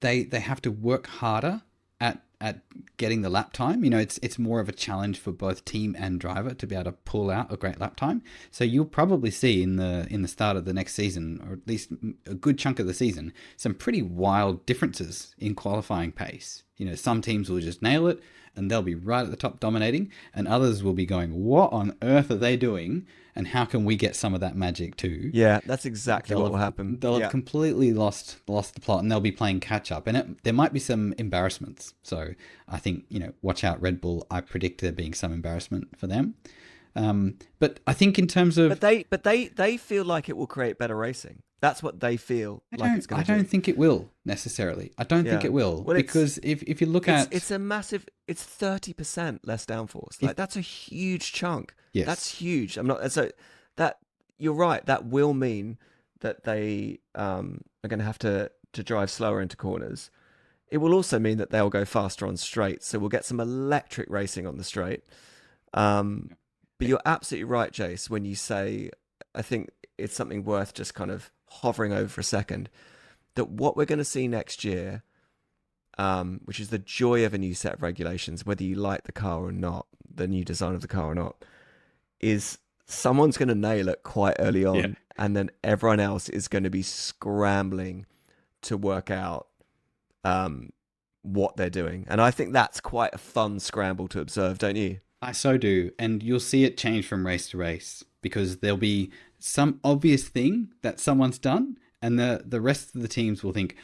they have to work harder at getting the lap time. It's more of a challenge for both team and driver to be able to pull out a great lap time. So you'll probably see in the start of the next season, or at least a good chunk of the season, some pretty wild differences in qualifying pace. Some teams will just nail it and they'll be right at the top dominating, and others will be going, what on earth are they doing? And how can we get some of that magic too? Yeah, that's exactly what will happen. They'll have completely lost the plot, and they'll be playing catch up. And there might be some embarrassments. So I think, watch out, Red Bull. I predict there being some embarrassment for them. But I think in terms of... But they feel like it will create better racing. That's what they feel like it's going to do. I don't think it will, necessarily. I don't think it will. Well, because if you look at... It's 30% less downforce. Like, that's a huge chunk. Yes. That's huge. You're right. That will mean that they are going to have to drive slower into corners. It will also mean that they'll go faster on straight. So we'll get some electric racing on the straight. But you're absolutely right, Jace, when you say, I think it's something worth just kind of hovering over for a second, that what we're going to see next year, which is the joy of a new set of regulations, whether you like the car or not, the new design of the car or not, is someone's going to nail it quite early on, and then everyone else is going to be scrambling to work out what they're doing. And I think that's quite a fun scramble to observe, don't you? I so do. And you'll see it change from race to race, because there'll be some obvious thing that someone's done, and the rest of the teams will think,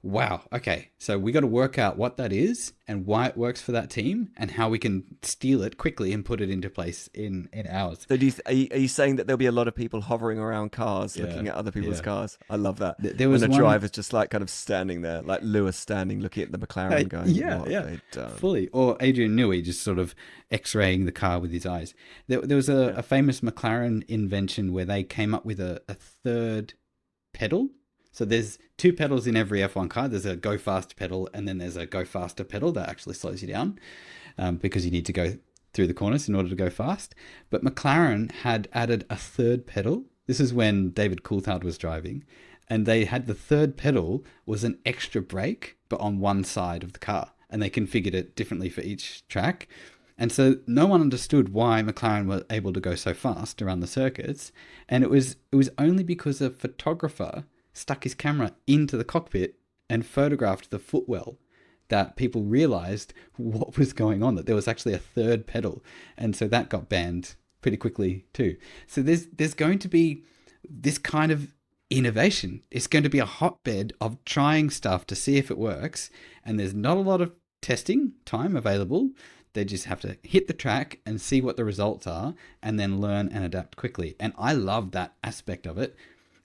wow, okay, so we got to work out what that is and why it works for that team and how we can steal it quickly and put it into place in ours. So are you saying that there'll be a lot of people hovering around cars, looking at other people's cars? I love that. There was when a one... driver's just like kind of standing there, like Lewis standing, looking at the McLaren, going, "What have they done?" Fully. Or Adrian Newey just sort of X-raying the car with his eyes. There was a famous McLaren invention where they came up with a third pedal. So there's two pedals in every F1 car. There's a go fast pedal, and then there's a go faster pedal that actually slows you down, because you need to go through the corners in order to go fast. But McLaren had added a third pedal. This is when David Coulthard was driving, and they had the third pedal was an extra brake, but on one side of the car, and they configured it differently for each track. And so no one understood why McLaren were able to go so fast around the circuits, and it was only because a photographer stuck his camera into the cockpit and photographed the footwell that people realized what was going on, that there was actually a third pedal. And so that got banned pretty quickly too. So there's going to be this kind of innovation. It's going to be a hotbed of trying stuff to see if it works. And there's not a lot of testing time available. They just have to hit the track and see what the results are and then learn and adapt quickly. And I love that aspect of it.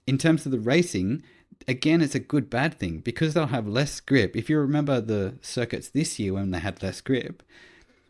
In terms of the racing, again, it's a good bad thing because they'll have less grip. If you remember the circuits this year when they had less grip,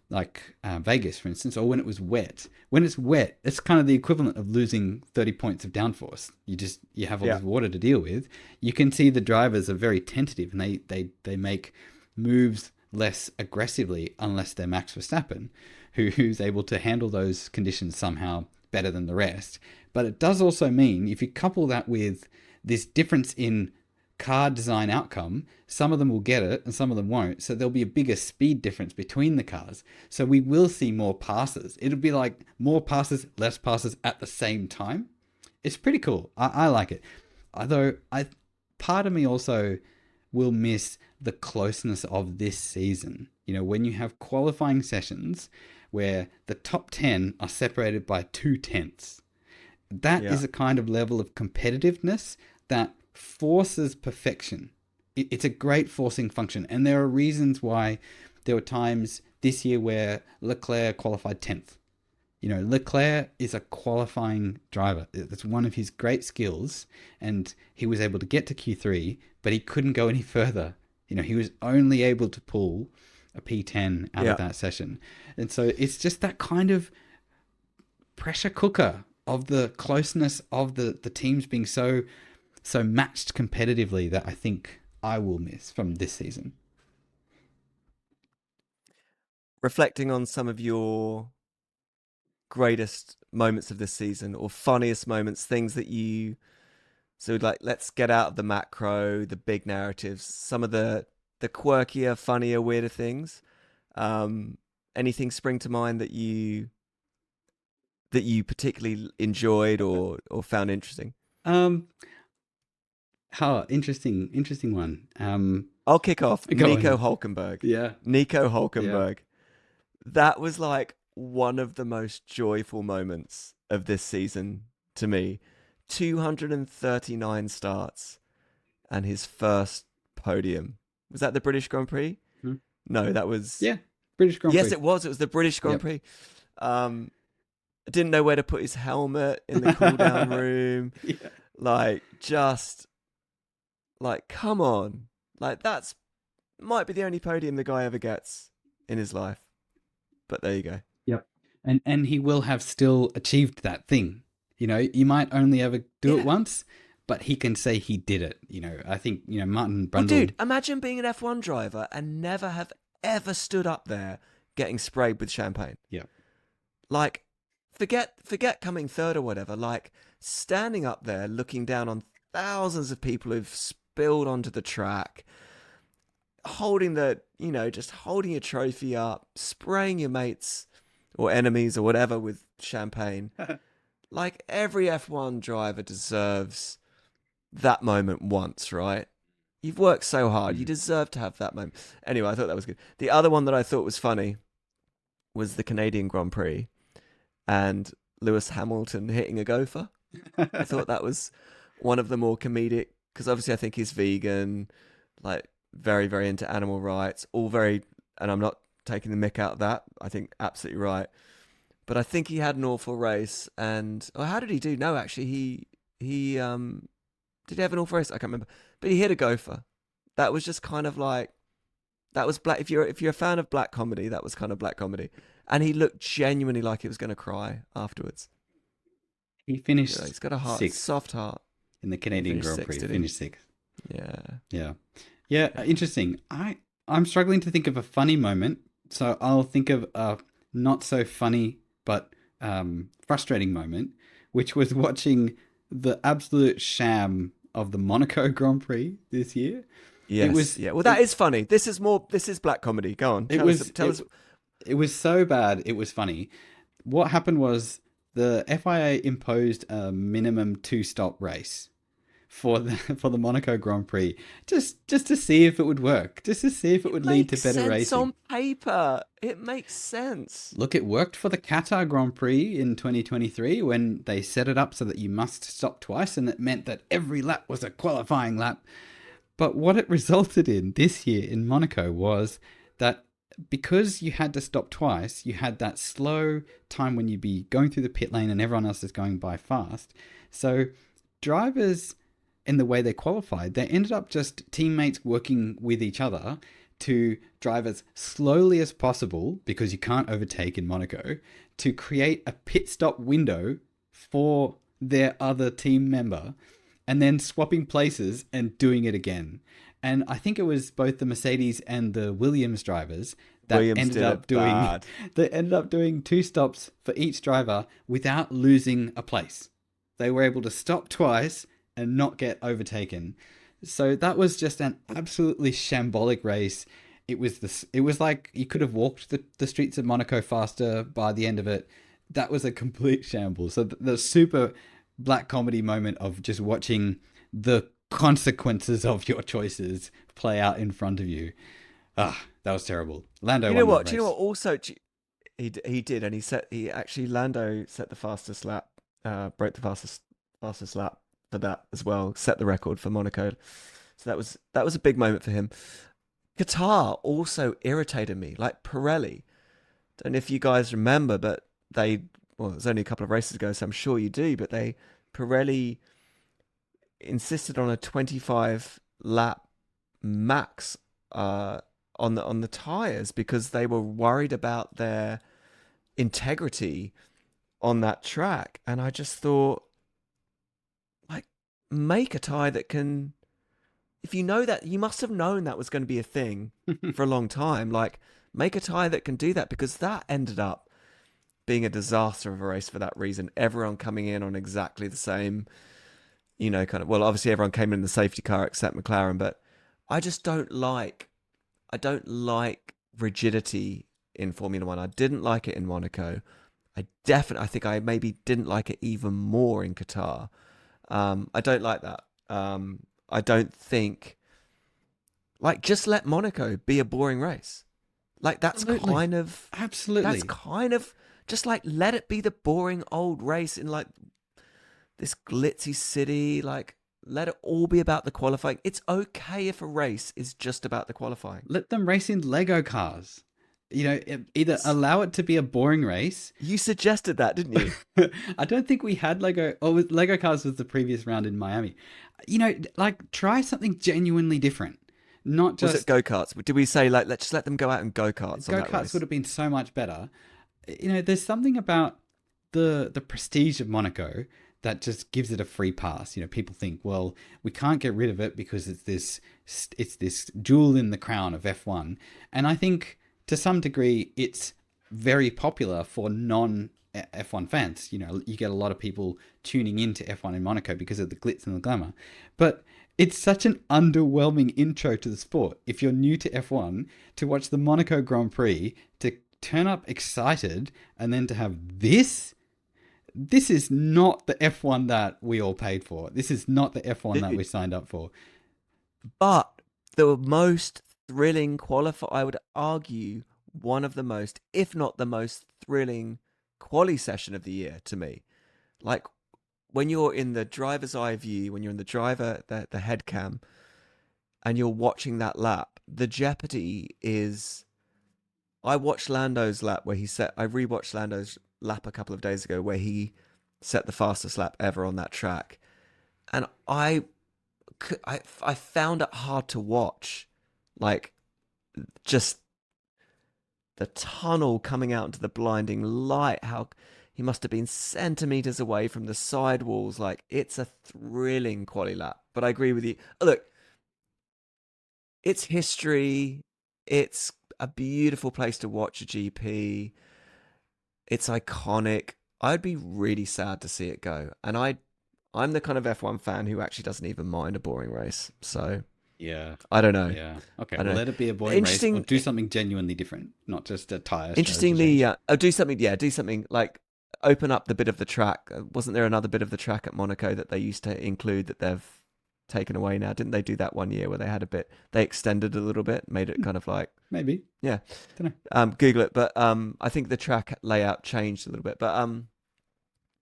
like Vegas, for instance, or when it was wet. When it's wet, it's kind of the equivalent of losing 30 points of downforce. You have all this water to deal with. You can see the drivers are very tentative and they make moves less aggressively unless they're Max Verstappen, who's able to handle those conditions somehow better than the rest. But it does also mean if you couple that with this difference in car design outcome, some of them will get it and some of them won't. So there'll be a bigger speed difference between the cars. So we will see more passes. It'll be like more passes, less passes at the same time. It's pretty cool. I like it. Although part of me also will miss the closeness of this season. You know, when you have qualifying sessions where the top 10 are separated by 2/10. That is a kind of level of competitiveness that forces perfection. It's a great forcing function. And there are reasons why there were times this year where Leclerc qualified 10th. You know, Leclerc is a qualifying driver. It's one of his great skills. And he was able to get to Q3, but he couldn't go any further. You know, he was only able to pull a P10 out of that session. And so it's just that kind of pressure cooker of the closeness of the teams being so matched competitively that I think I will miss from this season. Reflecting on some of your greatest moments of this season or funniest moments, things that you... So like, let's get out of the macro, the big narratives, some of the quirkier, funnier, weirder things. Anything spring to mind that you particularly enjoyed or found interesting? Interesting one. I'll kick off. Nico Hülkenberg. Yeah. Nico Hülkenberg. Yeah. That was like one of the most joyful moments of this season to me. 239 starts and his first podium. Was that the British Grand Prix? No, that was... Yeah, British Grand Prix. Yes, it was. It was the British Grand Prix. Didn't know where to put his helmet in the cool down room. Like, just... Like, come on. Like, that's... Might be the only podium the guy ever gets in his life. But there you go. Yep. And he will have still achieved that thing. You know, you might only ever do it once, but he can say he did it. You know, I think, you know, Martin Brundle... Well, dude, imagine being an F1 driver and never have ever stood up there getting sprayed with champagne. Yeah. Like, forget coming third or whatever. Like, standing up there looking down on thousands of people who've spilled onto the track, holding just holding your trophy up, spraying your mates or enemies or whatever with champagne. Like, every F1 driver deserves that moment once, right? You've worked so hard. You deserve to have that moment. Anyway, I thought that was good. The other one that I thought was funny was the Canadian Grand Prix and Lewis Hamilton hitting a gopher. I thought that was one of the more comedic, because obviously I think he's vegan, like very, very into animal rights, all very, and I'm not taking the mick out of that. I think absolutely right. But I think he had an awful race, and how did he do? No, actually, he did he have an awful race? I can't remember, but he hit a gopher. That was just kind of like that was black. If you're a fan of black comedy, that was kind of black comedy, and he looked genuinely like he was going to cry afterwards. He finished He's got a heart, sixth soft heart. in the He Canadian finished Grand sixth, Prix. did he? Finished sixth. Yeah. Yeah. Yeah, interesting. I'm struggling to think of a funny moment, so I'll think of a not so funny but frustrating moment, which was watching the absolute sham of the Monaco Grand Prix this year. It Yes. was Yeah. Well, that is funny. This is more. This is black comedy. Go on. it Tell us. was Tell us. it was so bad it was funny. What happened was the FIA imposed a minimum two-stop race for the Monaco Grand Prix, just to see if it would work, just to see if it would lead to Makes better sense racing. on paper. It makes sense. Look, it worked for the Qatar Grand Prix in 2023 when they set it up so that you must stop twice, and it meant that every lap was a qualifying lap. But what it resulted in this year in Monaco was that because you had to stop twice, you had that slow time when you'd be going through the pit lane and everyone else is going by fast. So drivers, in the way they qualified, they ended up just teammates working with each other to drive as slowly as possible, because you can't overtake in Monaco, to create a pit stop window for their other team member, and then swapping places and doing it again. And I think it was both the Mercedes and the Williams drivers that Williams ended did up it doing bad. they ended up doing two stops for each driver without losing a place. They were able to stop twice and not get overtaken. So that was just an absolutely shambolic race. It was like you could have walked the streets of Monaco faster by the end of it. That was a complete shambles. So the super black comedy moment of just watching the consequences of your choices play out in front of you. That was terrible. Lando You know won that what? Do you know race. what? Also, he did, and he actually Lando set the fastest lap, broke the fastest lap for that as well. Set the record for Monaco. So that was a big moment for him. Qatar also irritated me, like Pirelli. Don't know if you guys remember, but well, it was only a couple of races ago, so I'm sure you do. But Pirelli insisted on a 25 lap max on the tires because they were worried about their integrity on that track. And I just thought, like, make a tire that can. If you know that, you must have known that was going to be a thing for a long time. Like, make a tire that can do that, because that ended up being a disaster of a race for that reason. Everyone coming in on exactly the same, kind of. Well, obviously everyone came in the safety car except McLaren, but I just don't like. I don't like rigidity in Formula One. I didn't like it in Monaco. I think I maybe didn't like it even more in Qatar. I don't like that. I don't think, like, just let Monaco be a boring race. Like, that's Absolutely. kind of just like let it be the boring old race in like this glitzy city. Like, let it all be about the qualifying. It's okay if a race is just about the qualifying. Let them race in Lego cars. Either allow it to be a boring race. You suggested that, didn't you? I don't think we had Lego. Lego cars was the previous round in Miami. Like, try something genuinely different. Not just Was it go-karts? Did we say, like, let's just let them go out in go-karts on that go-karts race? would have been so much better. There's something about the prestige of Monaco that just gives it a free pass. People think, well, we can't get rid of it because it's this jewel in the crown of F1. And I think to some degree it's very popular for non F1 fans. You get a lot of people tuning into F1 in Monaco because of the glitz and the glamour. But it's such an underwhelming intro to the sport, if you're new to F1, to watch the Monaco Grand Prix, to turn up excited, and then to have this. This is not the F1 that we all paid for. This is not the F1 that we signed up for. But the most thrilling qualify, I would argue, one of the most, if not the most thrilling quali session of the year to me. Like, when you're in the driver's eye view, when you're in the driver, the head cam, and you're watching that lap, the jeopardy is. I watched Lando's lap where he set. I rewatched Lando's lap a couple of days ago where he set the fastest lap ever on that track, and I found it hard to watch, like just the tunnel coming out into the blinding light. How he must have been centimeters away from the sidewalls. Like it's a thrilling quali lap. But I agree with you. Look, it's history. It's a beautiful place to watch a GP. It's iconic. I'd be really sad to see it go. And I'm the kind of F1 fan who actually doesn't even mind a boring race. So Yeah. I don't know. Yeah. Okay. I don't Well, know. let it be a boring race, or do something genuinely different, not just a tire. Interestingly, do something. Yeah, do something like open up the bit of the track. Wasn't there another bit of the track at Monaco that they used to include that they've taken away now? Didn't they do that one year where they had a bit? They extended a little bit, made it kind of like Maybe. yeah. Don't know. Google it, but I think the track layout changed a little bit. But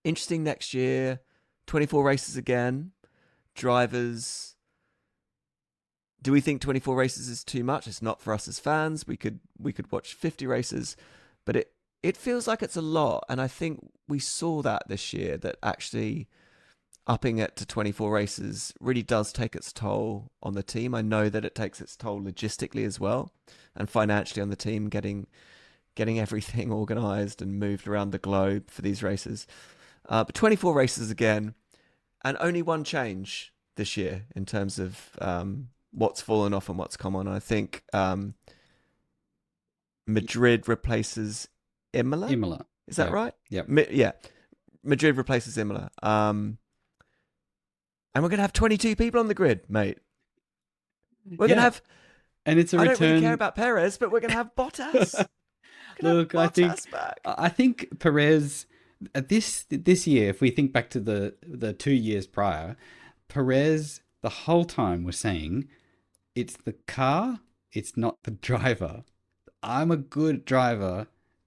interesting next year, 24 races again. Drivers. Do we think 24 races is too much? It's not for us as fans. We could watch 50 races, but it feels like it's a lot. And I think we saw that this year, that actually upping it to 24 races really does take its toll on the team. I know that it takes its toll logistically as well and financially on the team, getting everything organized and moved around the globe for these races. But 24 races again, and only one change this year in terms of what's fallen off and what's come on. I think Madrid replaces Imola. Imola. Is that right? Yep. Yeah. Madrid replaces Imola. And we're going to have 22 people on the grid, mate. We're going to have... And it's a return... I don't really care about Perez, but we're going to have Bottas. Look, I think Perez... This year, if we think back to the 2 years prior, Perez the whole time was saying, it's the car, it's not the driver. I'm a good driver.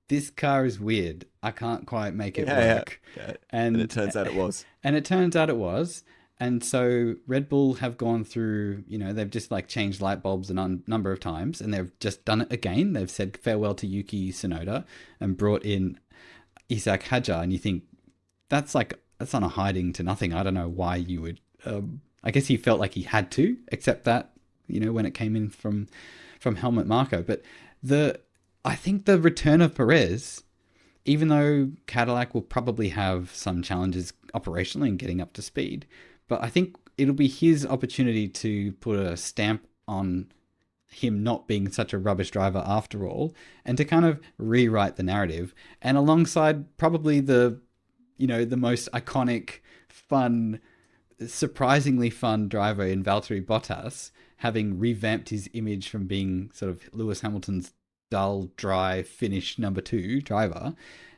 This car is weird. I can't quite make it work. Yeah. And it turns out it was. And it turns out it was. And so Red Bull have gone through, they've just like changed light bulbs a number of times, and they've just done it again. They've said farewell to Yuki Tsunoda and brought in Isaac Hadjar. And you think that's on a hiding to nothing. I don't know why you would, I guess he felt like he had to accept that, when it came in from Helmut Marko. But I think the return of Perez, even though Cadillac will probably have some challenges operationally in getting up to speed, but I think it'll be his opportunity to put a stamp on him not being such a rubbish driver after all, and to kind of rewrite the narrative. And alongside probably the most iconic, fun, surprisingly fun driver in Valtteri Bottas, having revamped his image from being sort of Lewis Hamilton's dull, dry, Finnish number 2 driver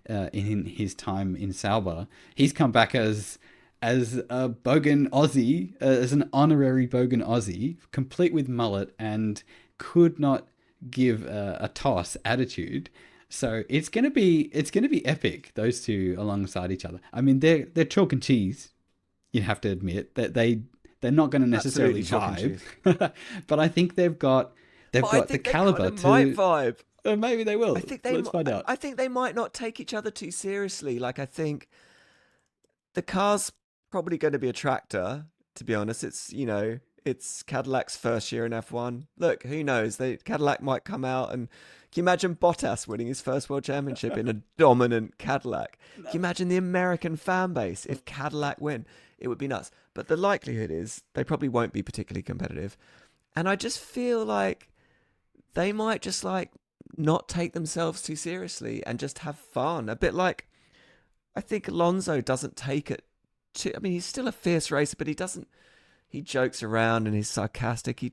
in his time in Sauber. He's come back as a bogan Aussie, as an honorary bogan Aussie, complete with mullet and could not give a toss attitude. So it's gonna be epic, those two alongside each other. I mean, they're chalk and cheese. You have to admit that they're not going to necessarily vibe, but I think they've got the caliber to might vibe. Maybe they will. Let's find out. I think they might not take each other too seriously. Like, I think the car's probably going to be a tractor, to be honest. It's Cadillac's first year in F1. Look, who knows? Cadillac might come out, and can you imagine Bottas winning his first world championship in a dominant Cadillac? Can you imagine the American fan base if Cadillac win? It would be nuts. But the likelihood is they probably won't be particularly competitive. And I just feel like they might just not take themselves too seriously and just have fun. A bit like, I think Alonso doesn't take it too... I mean, he's still a fierce racer, but he jokes around and he's sarcastic. He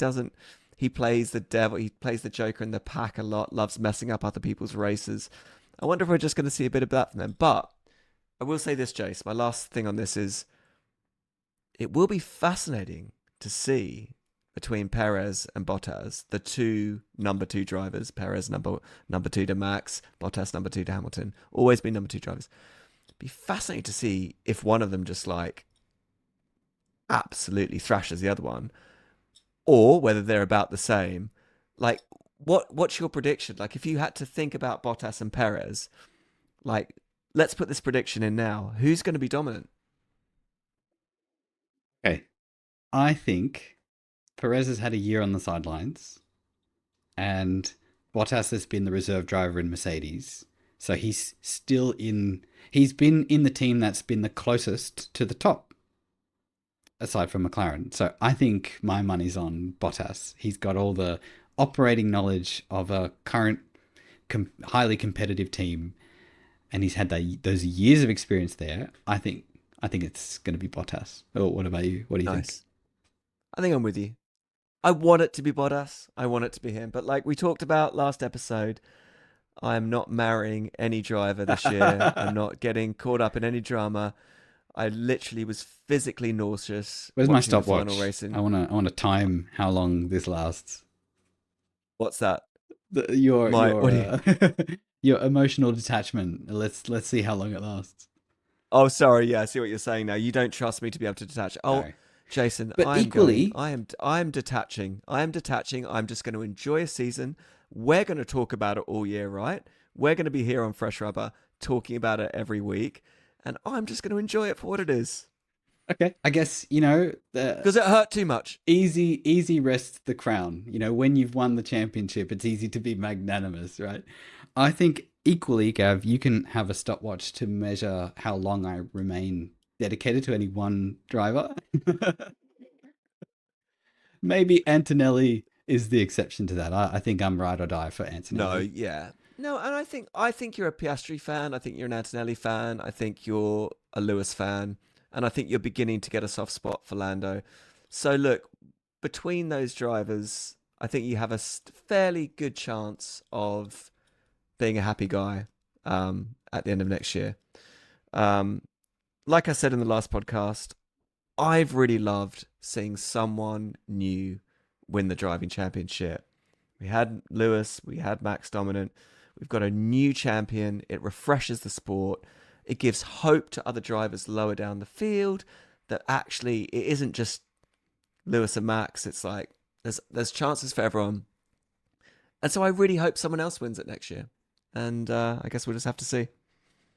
plays the devil. He plays the Joker in the pack a lot, loves messing up other people's races. I wonder if we're just going to see a bit of that from them. But I will say this, Jace, my last thing on this is, it will be fascinating to see between Perez and Bottas, the two number 2 drivers. Perez number 2 to Max, Bottas number 2 to Hamilton. Always been number 2 drivers. It'd be fascinating to see if one of them just absolutely thrashes the other one, or whether they're about the same. Like, what's your prediction? Like, if you had to think about Bottas and Perez, like, let's put this prediction in now. Who's going to be dominant? Okay. I think Perez has had a year on the sidelines, and Bottas has been the reserve driver in Mercedes. So he's been in the team that's been the closest to the top, aside from McLaren. So I think my money's on Bottas. He's got all the operating knowledge of a current highly competitive team, and he's had those years of experience there. I think it's going to be Bottas. Oh, what about you? What do you think? I think I'm with you. I want it to be Bottas. I want it to be him. But like we talked about last episode, I'm not marrying any driver this year. I'm not getting caught up in any drama. I literally was physically nauseous. Where's my stopwatch? Final racing. I want to time how long this lasts. What's that? Your your emotional detachment. Let's see how long it lasts. Oh, sorry. Yeah, I see what you're saying now. You don't trust me to be able to detach. Oh, no. Jason, but equally, I'm detaching. I'm just going to enjoy a season. We're going to talk about it all year, right? We're going to be here on Fresh Rubber talking about it every week, and I'm just going to enjoy it for what it is. Okay, I guess because it hurt too much. Easy rests the crown. When you've won the championship, it's easy to be magnanimous, right? I think equally, Gav, you can have a stopwatch to measure how long I remain dedicated to any one driver. Maybe Antonelli is the exception to that. I think I'm ride or die for Antonelli. No, and I think you're a Piastri fan. I think you're an Antonelli fan. I think you're a Lewis fan, and I think you're beginning to get a soft spot for Lando. So look, between those drivers, I think you have a fairly good chance of being a happy guy at the end of next year. Like I said in the last podcast, I've really loved seeing someone new win the driving championship. We had Lewis, we had Max dominant. We've got a new champion. It refreshes the sport. It gives hope to other drivers lower down the field that actually it isn't just Lewis and Max. It's like there's chances for everyone. And so I really hope someone else wins it next year. And I guess we'll just have to see.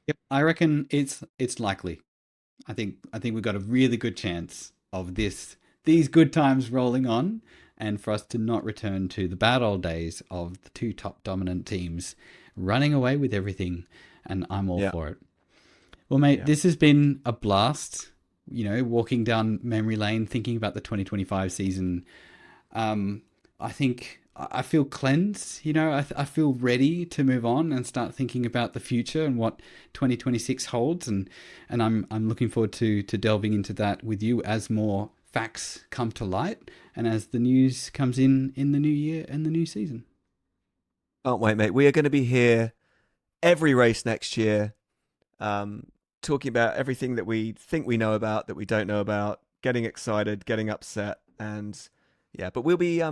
Yep, I reckon it's likely. I think we've got a really good chance of these good times rolling on, and for us to not return to the bad old days of the two top dominant teams running away with everything. And I'm all for it. Well, mate, this has been a blast. Walking down memory lane, thinking about the 2025 season. I think I feel cleansed. I feel ready to move on and start thinking about the future and what 2026 holds. And I'm looking forward to delving into that with you as more facts come to light and as the news comes in the new year and the new season. Can't wait, mate. We are going to be here every race next year, talking about everything that we think we know about, that we don't know about, getting excited, getting upset, and but we'll be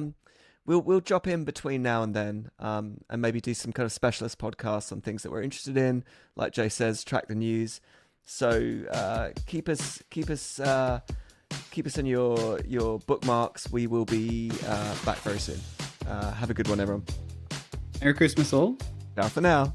we'll drop in between now and then, and maybe do some kind of specialist podcasts on things that we're interested in, like Jay says, track the news. So keep us in your bookmarks. We will be back very soon. Have a good one, everyone. Merry Christmas all. Ciao for now.